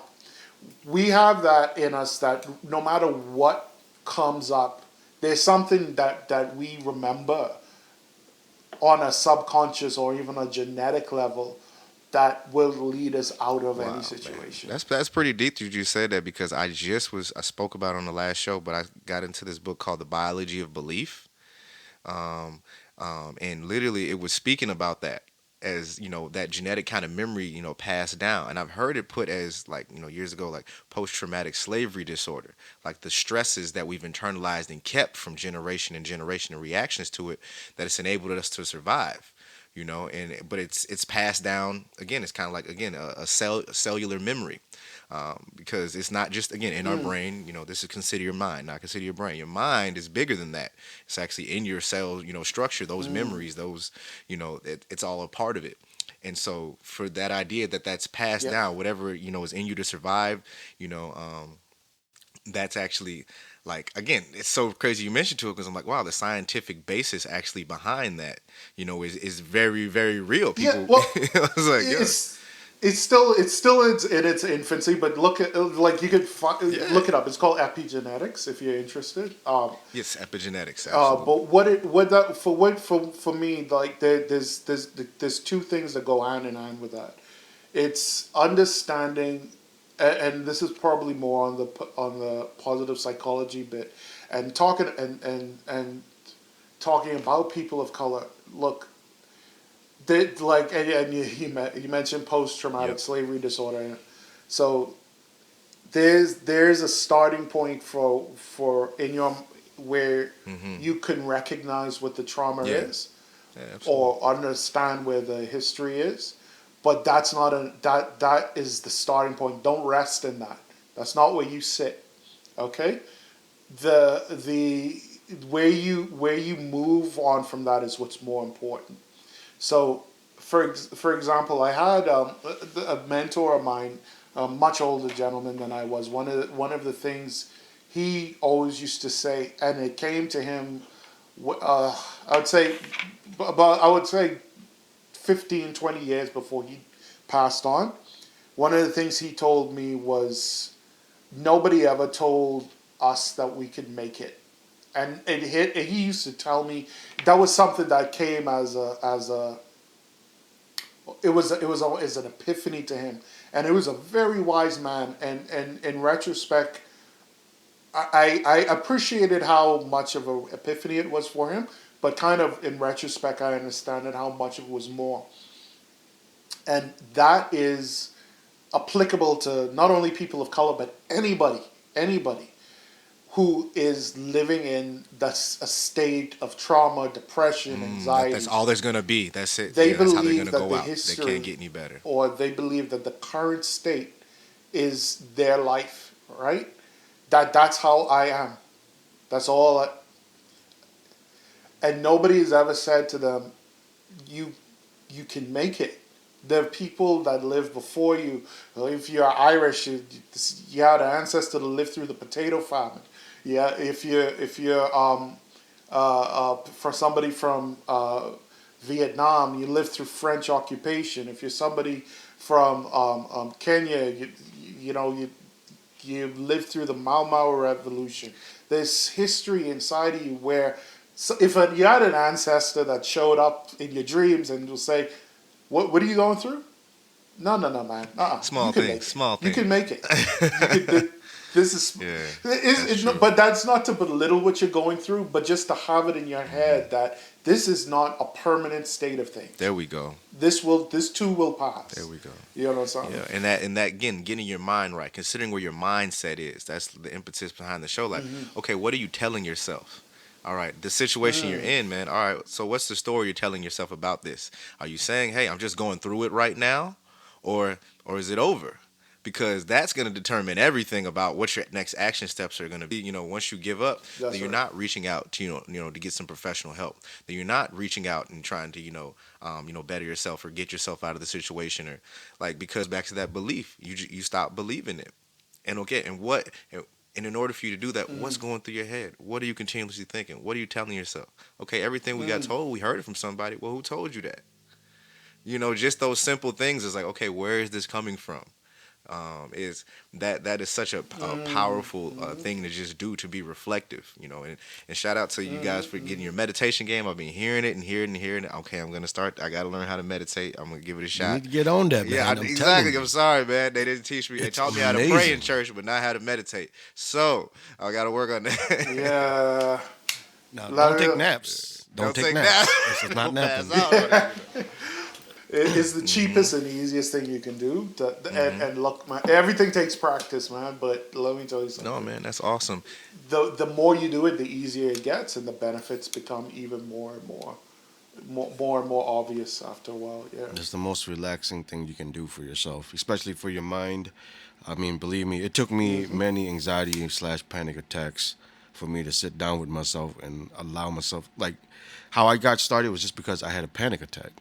We have that in us, that no matter what comes up, there's something that we remember on a subconscious or even a genetic level that will lead us out of any Wow, man, situation. that's pretty deep. You just said that because I spoke about it on the last show, but I got into this book called The Biology of Belief. Um, and literally it was speaking about that, as that genetic kind of memory, passed down. And I've heard it put as, like, years ago, like post-traumatic slavery disorder, like the stresses that we've internalized and kept from generation and generation and reactions to it, that it's enabled us to survive. but it's passed down again. It's kind of like again a cellular memory, because it's not just again in our brain. This is consider your mind, not consider your brain. Your mind is bigger than that. It's actually in your cell, structure. Those memories, those, it's all a part of it. And so for that idea that's passed Yep. down, whatever is in you to survive, that's actually like again, it's so crazy you mentioned to it because I'm like, wow, the scientific basis actually behind that, is very very real. Yeah, People, well, I was like, yo, it's still in its infancy, but look at like you could yeah, look it up. It's called epigenetics if you're interested. yes, epigenetics, absolutely, But for me, like there's two things that go hand in hand with that. It's understanding, and this is probably more on the positive psychology bit, and talking about people of color. Look, like and you mentioned post traumatic yep, slavery disorder, so there's a starting point for in your where you can recognize what the trauma yeah, is yeah, absolutely, or understand where the history is, but that's not that is the starting point. Don't rest in that. That's not where you sit. Okay, the where you move on from that is what's more important. So, for example, I had a mentor of mine, a much older gentleman than I was. One of the things he always used to say, and it came to him, I would say, about 15, 20 years before he passed on. One of the things he told me was, nobody ever told us that we could make it. And he used to tell me that was something that came as an epiphany to him, and it was a very wise man. And in retrospect, I appreciated how much of an epiphany it was for him, but kind of in retrospect, I understand how much of it was more, and that is applicable to not only people of color but anybody who is living in a state of trauma, depression, that's anxiety. all there's gonna be. That's it. They Yeah, that's how they're believe gonna that go the out. They can't history, get any better. or they believe that the current state is their life, right? That's how I am. That's all. And nobody has ever said to them, you can make it. There are people that lived before you. If you're Irish, you had an ancestor that lived through the potato famine. Yeah, if you're for somebody from Vietnam, you lived through French occupation. If you're somebody from Kenya, you lived through the Mau Mau Revolution. There's history inside of you where, so if you had an ancestor that showed up in your dreams and will say, what are you going through? No, man. You Small can things, make it. small You things. can make it. You can. This is. Yeah, It's that's not, true. but that's not to belittle what you're going through, but just to have it in your head that this is not a permanent state of things. There we go. This too will pass. There we go. You know what I'm saying? Yeah, and that again, getting your mind right, considering where your mindset is. That's the impetus behind the show. Like, okay, what are you telling yourself? All right, the situation you're in, man. All right, so what's the story you're telling yourself about this? Are you saying, "Hey, I'm just going through it right now," or is it over? Because that's going to determine everything about what your next action steps are going to be. Once you give up, That's then you're right. not reaching out to to get some professional help. Then you're not reaching out and trying to better yourself or get yourself out of the situation, or like, because back to that belief, you stop believing it. And okay, and in order for you to do that, what's going through your head? What are you continuously thinking? What are you telling yourself? Okay, everything we got told, we heard it from somebody. Well, who told you that? Just those simple things is like, okay, where is this coming from? Is that is such a powerful thing to just do, to be reflective, and shout out to you guys for getting your meditation game. I've been hearing it and hearing it. Okay, I'm gonna start. I gotta learn how to meditate. I'm gonna give it a You shot. need to get on that, man. Yeah, I'm telling exactly. you. I'm sorry, man. They didn't teach me. They It's taught me how to pray amazing. in church, but not how to meditate. So I gotta work on that. Yeah. Now, Lot don't take of- naps. Don't take take naps. naps. This is not Don't pass napping. out. It's the cheapest and easiest thing you can do. And look, man, everything takes practice, man. But let me tell you something. No, man, that's awesome. The more you do it, the easier it gets, and the benefits become even more and more more and more obvious after a while. Yeah. It's the most relaxing thing you can do for yourself, especially for your mind. I mean, believe me, it took me Hmm. many anxiety slash panic attacks for me to sit down with myself and allow myself. Like, how I got started was just because I had a panic attack,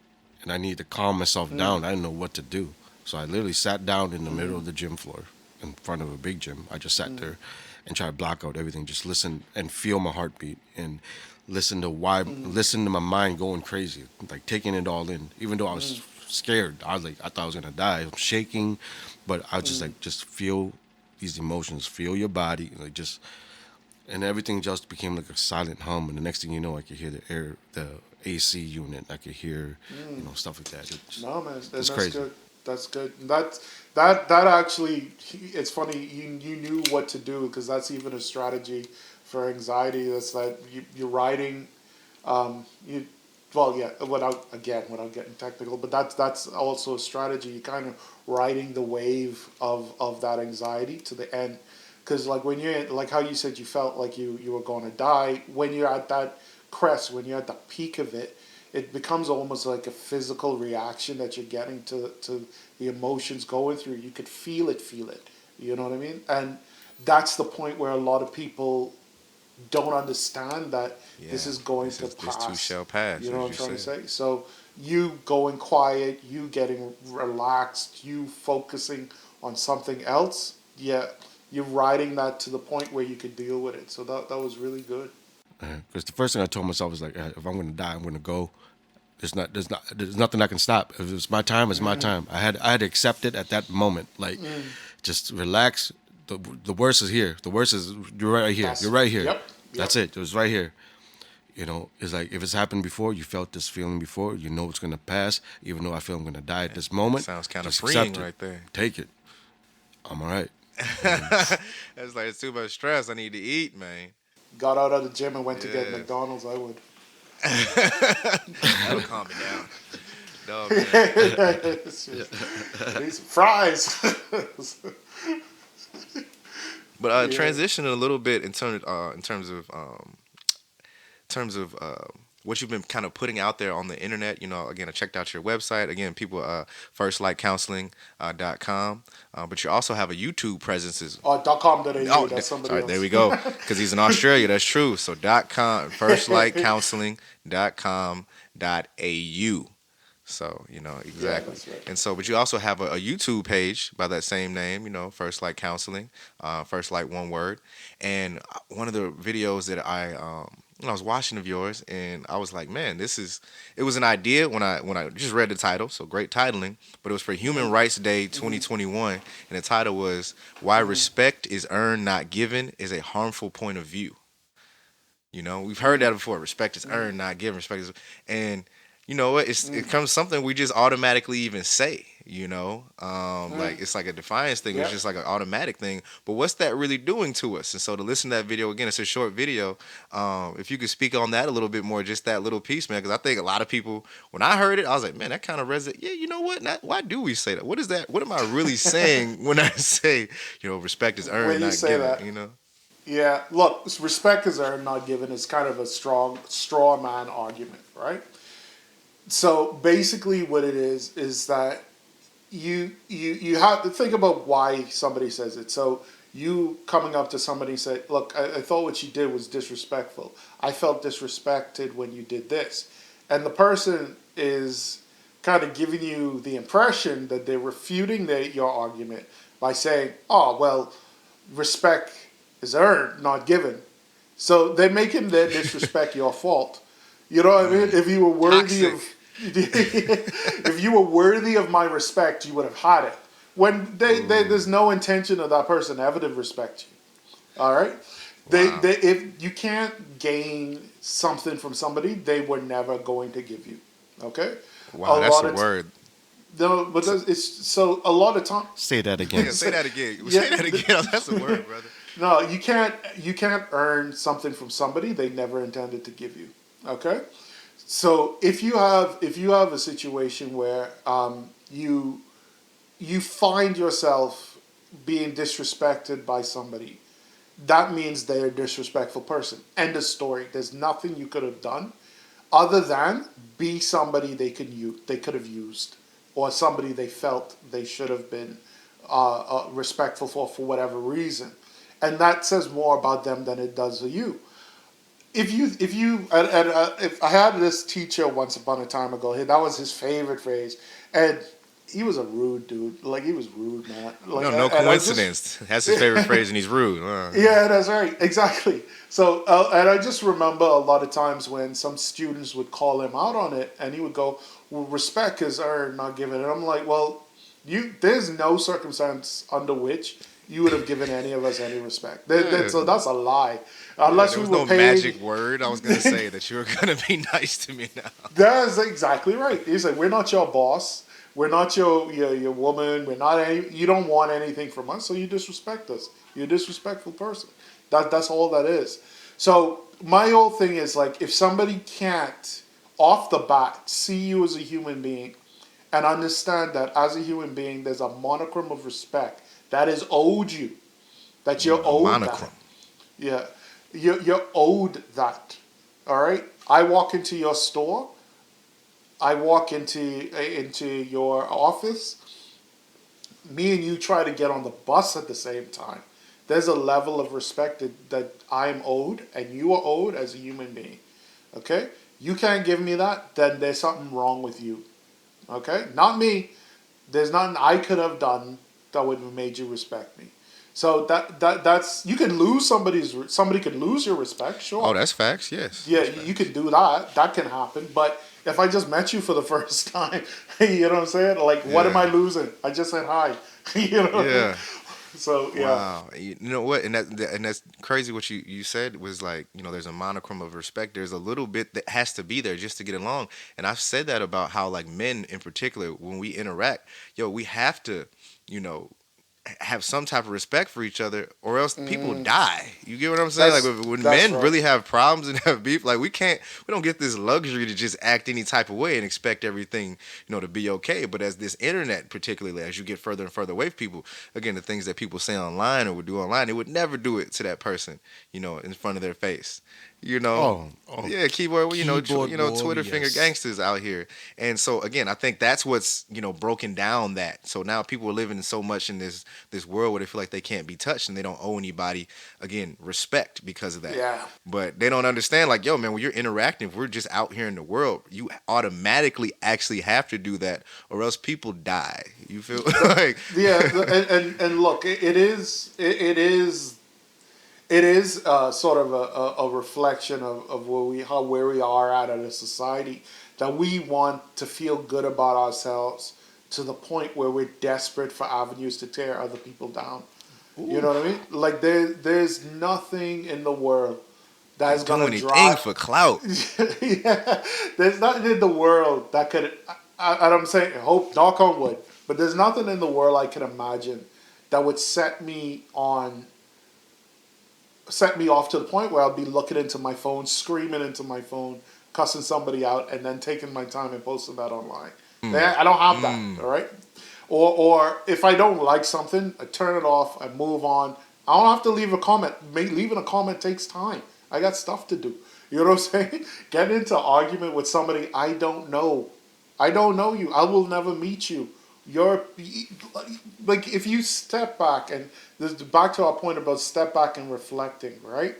and I needed to calm myself Mm. down. I didn't know what to do, so I literally sat down in the middle of the gym floor, in front of a big gym. I just sat there and tried to block out everything, just listen and feel my heartbeat and listen to my mind going crazy, like taking it all in. Even though I was scared, I thought I was gonna die. I'm shaking, but I was just like, just feel these emotions, feel your body, like just, and everything just became like a silent hum. And the next thing you know, I could hear the AC unit. I could hear, stuff like that. No, man, It's that's crazy. good. That's good. That actually, it's funny. You knew what to do because that's even a strategy for anxiety. That's that you're writing. You well, yeah. Without getting technical, but that's also a strategy. You kind of riding the wave of that anxiety to the end. Because like when you're like how you said you felt like you were going to die when you're at that crest, when you're at the peak of it, it becomes almost like a physical reaction that you're getting to the emotions going through. You could feel it. You know what I mean? And that's the point where a lot of people don't understand that this Yeah, is going to this too pass. shall pass, You know as what you I'm trying to said. say? So you going quiet, you getting relaxed, you focusing on something else, yeah, you're riding that to the point where you could deal with it. So that was really good. Because the first thing I told myself was like, if I'm gonna die, I'm gonna go. There's nothing I can stop. If it's my time, it's my time. I had to accept it at that moment. Like, just relax. The worst is here. The worst is you're right here. You're That's right here. yep, That's yep. it. It was right here. It's like if it's happened before, you felt this feeling before, you know it's gonna pass. Even though I feel I'm gonna die at this That moment, sounds kind of just freeing accept it. right there. Take it. I'm all right. It's like it's too much stress. I need to eat, man. Got out of the gym and went to get Yeah, McDonald's. I would. that'll calm me down. No, man. It's just- these fries. But Yeah. transitioning a little bit in terms of what you've been kind of putting out there on the internet. Again, I checked out your website. Again, people, firstlightcounseling.com. But you also have a YouTube presence. .com.au. Oh, That's somebody sorry, there else. we go. Because he's in Australia. That's true. So .com, firstlightcounseling.com.au. So, Yeah, exactly. that's right. And so, but you also have a YouTube page by that same name, First Light Counseling, First Light one word. And one of the videos that I was watching of yours, and I was like, man, it was an idea when I just read the title, so great titling, but it was for Human Rights Day Hmm. 2021, and the title was Why Hmm. Respect is Earned Not Given is a Harmful Point of View. We've heard that before. Respect is Hmm. earned, not given. And you know what? It Hmm. comes something we just automatically even say. Hmm. Like it's like a defiance thing. It's Yep. just like an automatic thing. But what's that really doing to us? And so to listen to that video again, it's a short video. If you could speak on that a little bit more, just that little piece, man, because I think a lot of people, when I heard it, I was like, man, that kind of resonates. Yeah, you know what? Why do we say that? What is that? What am I really saying when I say, respect is earned, When you not say given? that, yeah, look, respect is earned, not given is kind of a strong straw man argument, right? So basically, what it is that you have to think about why somebody says it. So you coming up to somebody and say, "Look, I thought what you did was disrespectful. I felt disrespected when you did this," and the person is kind of giving you the impression that they're refuting your argument by saying, "Oh, well, respect is earned, not given." So they're making their disrespect your fault. You know what I mean? If you were worthy Toxic. of, if you were worthy of my respect, you would have had it. When there's no intention of that person ever to respect you. All right. Wow. If you can't gain something from somebody, they were never going to give you. Okay. A Wow, that's lot a of word. no, but it's so a lot of time. Say that Yeah, again. say that again. Yeah. Say that again. That's a word, brother. No, you can't earn something from somebody they never intended to give you. Okay? So if you have a situation where you find yourself being disrespected by somebody, that means they're a disrespectful person. End of story. There's nothing you could have done other than be somebody they could have used, or somebody they felt they should have been respectful for whatever reason, and that says more about them than it does of you. If I had this teacher once upon a time ago, that was his favorite phrase, and he was a rude dude. Like, he was rude, man. Like, No and I was just, coincidence. That's his favorite phrase, and he's rude. yeah, that's right, exactly. So, and I just remember a lot of times when some students would call him out on it, and he would go, "Well, respect is earned, not given." And I'm like, "Well, there's no circumstance under which you would have given any of us any respect. So that's a lie. Unless there we was were no paid. magic word. I was gonna say that you were gonna be nice to me now. That's exactly right. He's like, we're not your boss. We're not your woman. We're not any. You don't want anything from us, so you disrespect us. You're a disrespectful person. That's all that is. So my whole thing is like, if somebody can't off the bat see you as a human being and understand that as a human being, there's a monochrome of respect that is owed you, that you're owed Monochrome. that. Yeah, you're owed that. All right. I walk into your store. I walk into your office. Me and you try to get on the bus at the same time. There's a level of respect that I'm owed and you are owed as a human being. Okay? You can't give me that, then there's something wrong with you. Okay? Not me. There's nothing I could have done that would have made you respect me. So that's you can lose somebody could lose your respect, sure. Oh, that's facts. Yes. Yeah, That's you facts. can do that. That can happen. But if I just met you for the first time, you know what I'm saying? Like, what am I losing? I just said hi. You know? Yeah. So, yeah. Wow. You know what? And that's crazy. What you said was like, there's a monochrome of respect. There's a little bit that has to be there just to get along. And I've said that about how, like, men in particular, when we interact, we have to, you know, have some type of respect for each other, or else people die. You get what I'm saying? Like, when That's men right. really have problems and have beef, like, we don't get this luxury to just act any type of way and expect everything, to be okay. But as this internet, particularly as you get further and further away from people, again, the things that people say online or would do online, they would never do it to that person, in front of their face. Oh, Yeah, keyboard, keyboard Twitter warrior, finger yes. gangsters out here. And so again, I think that's what's, broken down that. So now people are living so much in this world where they feel like they can't be touched and they don't owe anybody, again, respect because of that. Yeah. But they don't understand, like, yo, man, when you're interacting, if we're just out here in the world, you automatically actually have to do that, or else people die. You feel like Yeah, and look, it is sort of a reflection of where we are at in a society, that we want to feel good about ourselves to the point where we're desperate for avenues to tear other people down. You know what I mean? Like, there's nothing in the world that's do gonna anything drive. for clout. Yeah, there's nothing in the world that could. And I'm saying, hope, knock on wood, but there's nothing in the world I can imagine that would set me off to the point where I'll be looking into my phone, screaming into my phone, cussing somebody out, and then taking my time and posting that online. I don't have that, all right? Or if I don't like something, I turn it off, I move on. I don't have to leave a comment. Leaving a comment takes time. I got stuff to do. You know what I'm saying? Getting into an argument with somebody I don't know. I don't know you. I will never meet you. You're like, if you step back, and this back to our point about step back and reflecting, right?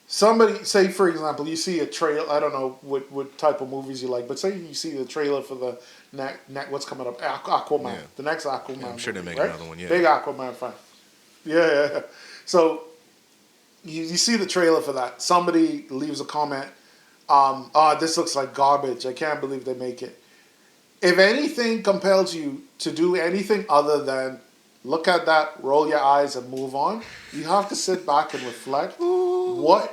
Somebody, say for example, you see a trailer. I don't know what type of movies you like, but say you see the trailer for the what's coming up, Aquaman, Yeah. the next Aquaman. Yeah, I'm sure they're movie, making right? another one, yeah. Big Aquaman fan. Yeah. So you see the trailer for that. Somebody leaves a comment. This looks like garbage. I can't believe they make it. If anything compels you to do anything other than look at that, roll your eyes, and move on, you have to sit back and reflect. What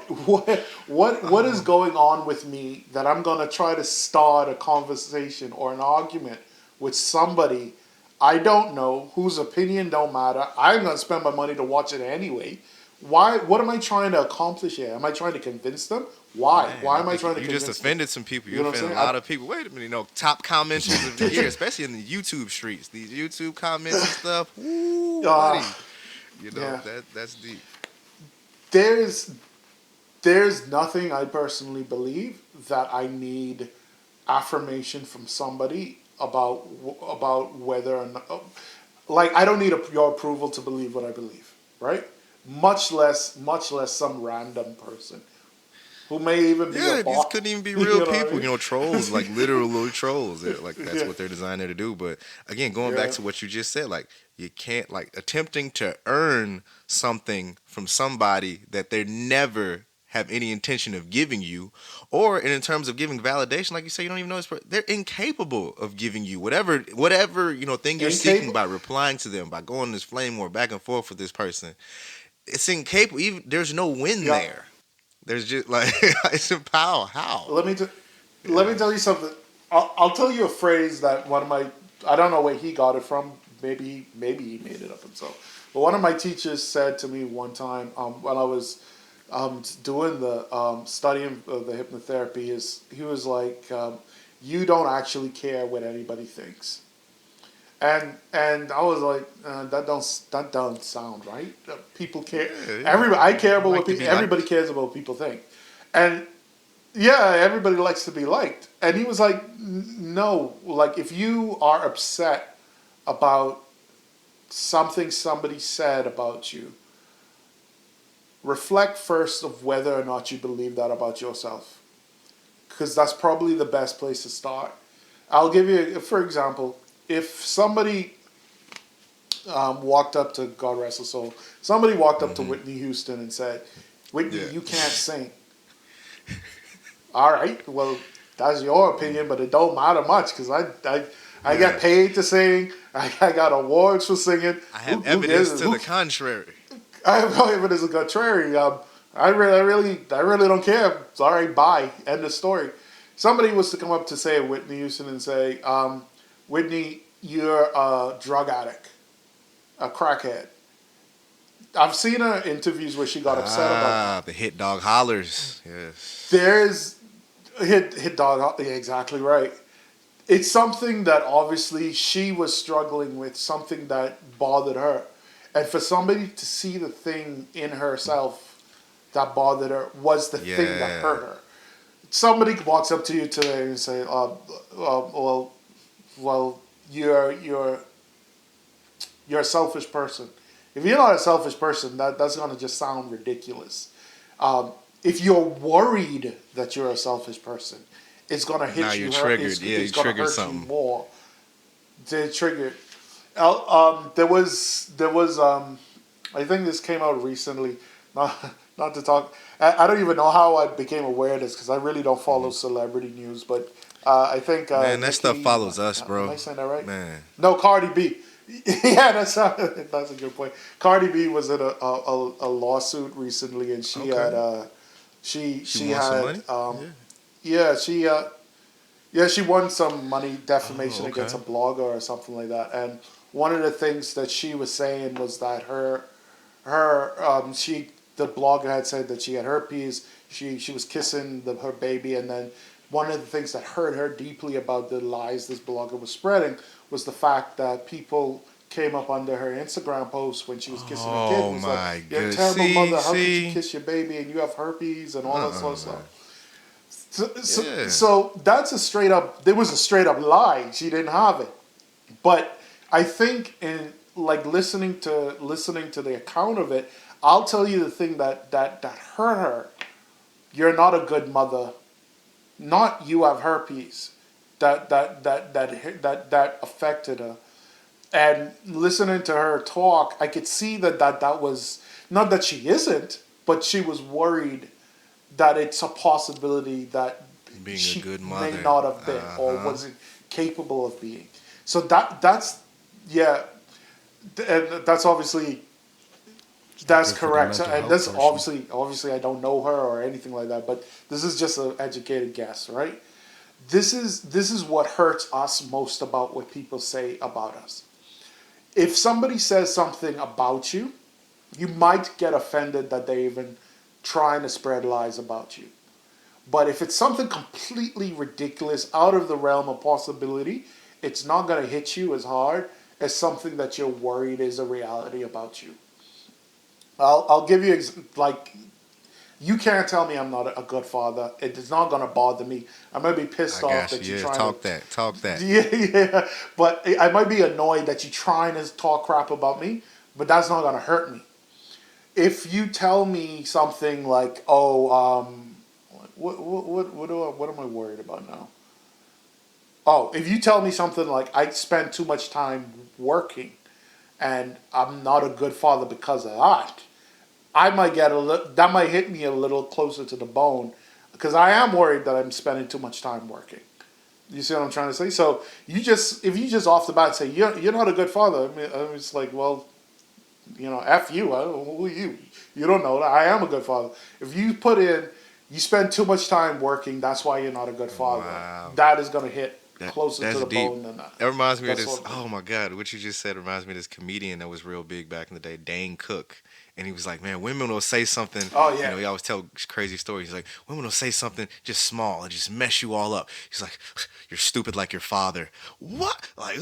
is going on with me that I'm gonna try to start a conversation or an argument with somebody I don't know, whose opinion don't matter? I'm gonna spend my money to watch it anyway. Why? What am I trying to accomplish here? Am I trying to convince them? Why? Man, Why am I think trying to you convince just them? offended some people. You You know what I'm offended a saying? lot of people. Wait a minute, top commenters of the year, especially in the YouTube streets. These YouTube comments and stuff. Ooh, buddy. Yeah. That's deep. There's there's nothing I personally believe that I need affirmation from somebody about whether or not, like, I don't need your approval to believe what I believe, right? Much less some random person who may even be a Yeah, these bot. couldn't even be You real know what I people, mean? trolls, like literal little trolls. Like that's Yeah, what they're designed there to do. But again, going back yeah. to what you just said, like you can't like attempting to earn something from somebody that they never have any intention of giving you, or in terms of giving validation, like you say, you don't even know they're incapable of giving you whatever thing you're seeking by Incapable. replying to them, by going this flame war back and forth with this person. It's incapable. Even there's no win Yeah. there. There's just like it's empower. How? Let me t- let Yeah. me tell you something. I'll tell you a phrase that one of my, I don't know where he got it from. Maybe he made it up himself. But one of my teachers said to me one time, when I was doing the studying of the hypnotherapy, is he was like, "You don't actually care what anybody thinks." And I was like, that don't sound right. People care. Yeah, yeah. Everybody, I care I about like what to people. be Everybody liked. cares about what people think, and yeah, everybody likes to be liked. And he was like, no, like if you are upset about something somebody said about you, reflect first of whether or not you believe that about yourself, because that's probably the best place to start. I'll give you, for example, if somebody walked up to, God rest his soul, somebody walked up to Hmm. Whitney Houston and said, Whitney, Yeah. you can't sing. All right, well, that's your opinion, but it don't matter much because I Yeah. get paid to sing. I got awards for singing. I have Who gives evidence it? to the contrary. I have no evidence of contrary. I really don't care. Sorry, bye. End of story. Somebody was to come up to say Whitney Houston and say, Whitney, you're a drug addict, a crackhead. I've seen her interviews where she got upset about that. Ah, the hit dog hollers. Yes. There's hit dog. Yeah, exactly right. It's something that obviously she was struggling with, something that bothered her. And for somebody to see the thing in herself that bothered her was the thing that Yeah. hurt her. Somebody walks up to you today and say, well, you're a selfish person. If you're not a selfish person, that's gonna just sound ridiculous. If you're worried that you're a selfish person, it's gonna Now hit you're you. Hurt. triggered. Yeah, you It's gonna triggered hurt you something. more. They trigger. There was I think this came out recently. Not not to talk. I don't even know how I became aware of this because I really don't follow celebrity news. But I think Man, that stuff Nicki. follows us, Am bro. I saying that right? Man. No, Cardi B. Yeah, that's a good point. Cardi B was in a lawsuit recently, and she Okay. had she She she wants some had money? Yeah. yeah she won some money Oh, defamation okay. against a blogger or something like that. And one of the things that she was saying was that she the blogger had said that she had herpes. She was kissing her baby, and then one of the things that hurt her deeply about the lies this blogger was spreading was the fact that people came up under her Instagram post when she was kissing her kid Oh and was like, my "You're a good. terrible mother. How could you See. kiss your baby and you have herpes and all that sort of Man. stuff." So, so, Yeah. so that's a straight up. There was a straight up lie. She didn't have it. But I think in like listening to the account of it, I'll tell you the thing that hurt her. You're not a good mother. Not you have herpes. That affected her. And listening to her talk, I could see that was not that she isn't, but she was worried that it's a possibility that Being a she good may mother. not have been Uh or huh. wasn't capable of being. So that's yeah, and that's obviously It's not that's good for the correct. So, mental and health this person. obviously I don't know her or anything like that, but this is just an educated guess, right? This is what hurts us most about what people say about us. If somebody says something about you, you might get offended that they even trying to spread lies about you. But if it's something completely ridiculous, out of the realm of possibility, it's not going to hit you as hard as something that you're worried is a reality about you. I'll give you like You can't tell me I'm not a good father. It is not gonna bother me. I might be pissed I off got that you. you're Yeah, trying talk to. that. Talk that. Yeah, yeah. But I might be annoyed that you're trying to talk crap about me. But that's not gonna hurt me. If you tell me something like, "Oh, what am I worried about now?" Oh, if you tell me something like, "I spend too much time working, and I'm not a good father because of that," I might get a little. That might hit me a little closer to the bone, because I am worried that I'm spending too much time working. You see what I'm trying to say? So if you just off the bat say you're not a good father, I mean, it's like, well, F you. I don't know who you. You don't know that I am a good father. If you put in, you spend too much time working, that's why you're not a good father. Wow. That is gonna hit That closer to that's the deep. bone than that. That reminds me of That's this. what. Oh my God, what you just said reminds me of this comedian that was real big back in the day, Dane Cook. And he was like, man, women will say something. Oh yeah. He always tell crazy stories. He's like, women will say something just small and just mess you all up. He's like, you're stupid like your father. What? Like,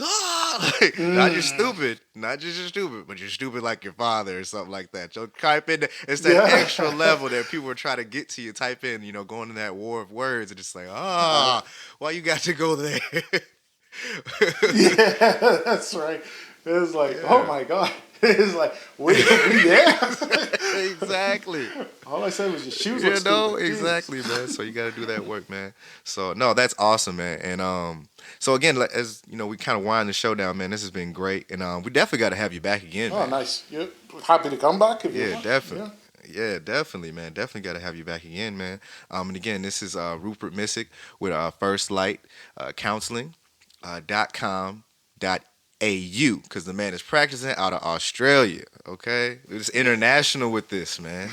like, not just stupid, not just you're stupid, but you're stupid like your father or something like that. So type in, it's that Yeah. extra level that people are trying to get to you. Type in, going in that war of words and just like, why you got to go there? Yeah, that's right. It's like, oh Yeah. my god. It's like, we there? Exactly. All I said was your shoes look stupid. Jesus. Exactly, man. So you got to do that work, man. So no, that's awesome, man. And so again, as we kind of wind the show down, man. This has been great, and we definitely got to have you back again, Oh, man. nice. You're happy to come back if you Yeah, want. definitely. Yeah. Yeah, definitely, man. Definitely got to have you back again, man. And again, this is Rupert Missick with First Light Counseling .com .au, because the man is practicing out of Australia. Okay, it's international with this, man.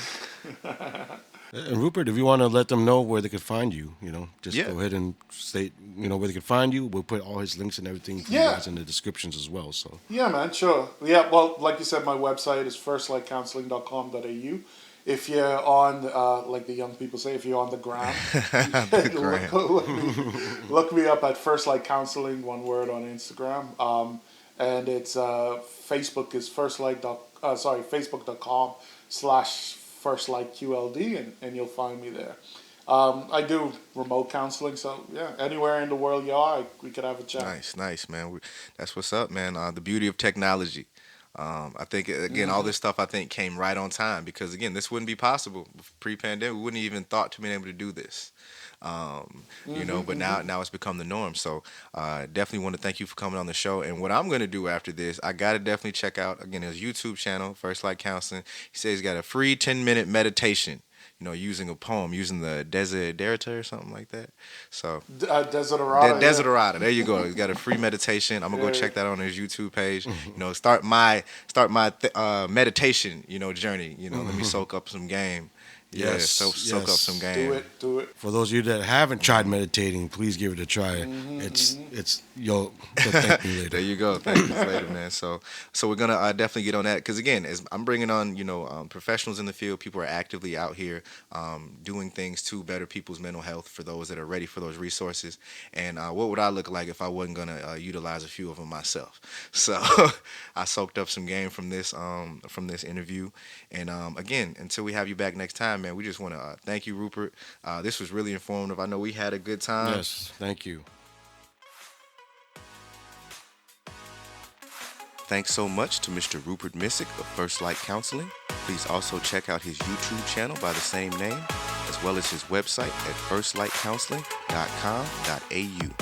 And Rupert, if you want to let them know where they could find you, just Yeah. go ahead and state, where they could find you. We'll put all his links and everything for you Yeah. guys in the descriptions as well. So Yeah, man, sure. Yeah, well, like you said, my website is firstlightcounseling.com.au. If you're on, like the young people say, if you're on the gram, The gram. look me up at First Light Counseling, one word on Instagram. And it's Facebook is facebook.com/firstlightqld, and you'll find me there. I do remote counseling, so yeah, anywhere in the world you are, we could have a chat. Nice, man. That's what's up, man. The beauty of technology. I think again, all this stuff I think came right on time, because again, this wouldn't be possible pre-pandemic. We wouldn't even thought to be able to do this. But now it's become the norm. So definitely want to thank you for coming on the show. And what I'm going to do after this, I got to definitely check out again his YouTube channel, First Light Counseling. He says he's got a free 10-minute meditation. Using a poem, using the Desiderata or something like that. So Desiderata. Desiderata. There you go. He's got a free meditation. I'm gonna go check that on his YouTube page. Start my meditation. Journey. Let me soak up some game. Yeah, Yes, soak up yes. some game. Do it. for those of you that haven't tried meditating, please give it a try. You'll thank me later. There you go. Thank you later, man. So we're gonna definitely get on that, because again, as I'm bringing on professionals in the field, people are actively out here doing things to better people's mental health for those that are ready for those resources. And what would I look like if I wasn't gonna utilize a few of them myself? So I soaked up some game from this interview. And again, until we have you back next time, man, we just want to thank you, Rupert. This was really informative. I know we had a good time. Yes, thank you. Thanks so much to Mr. Rupert Missick of First Light Counseling. Please also check out his YouTube channel by the same name, as well as his website at firstlightcounseling.com.au.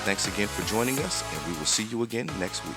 Thanks again for joining us, and we will see you again next week.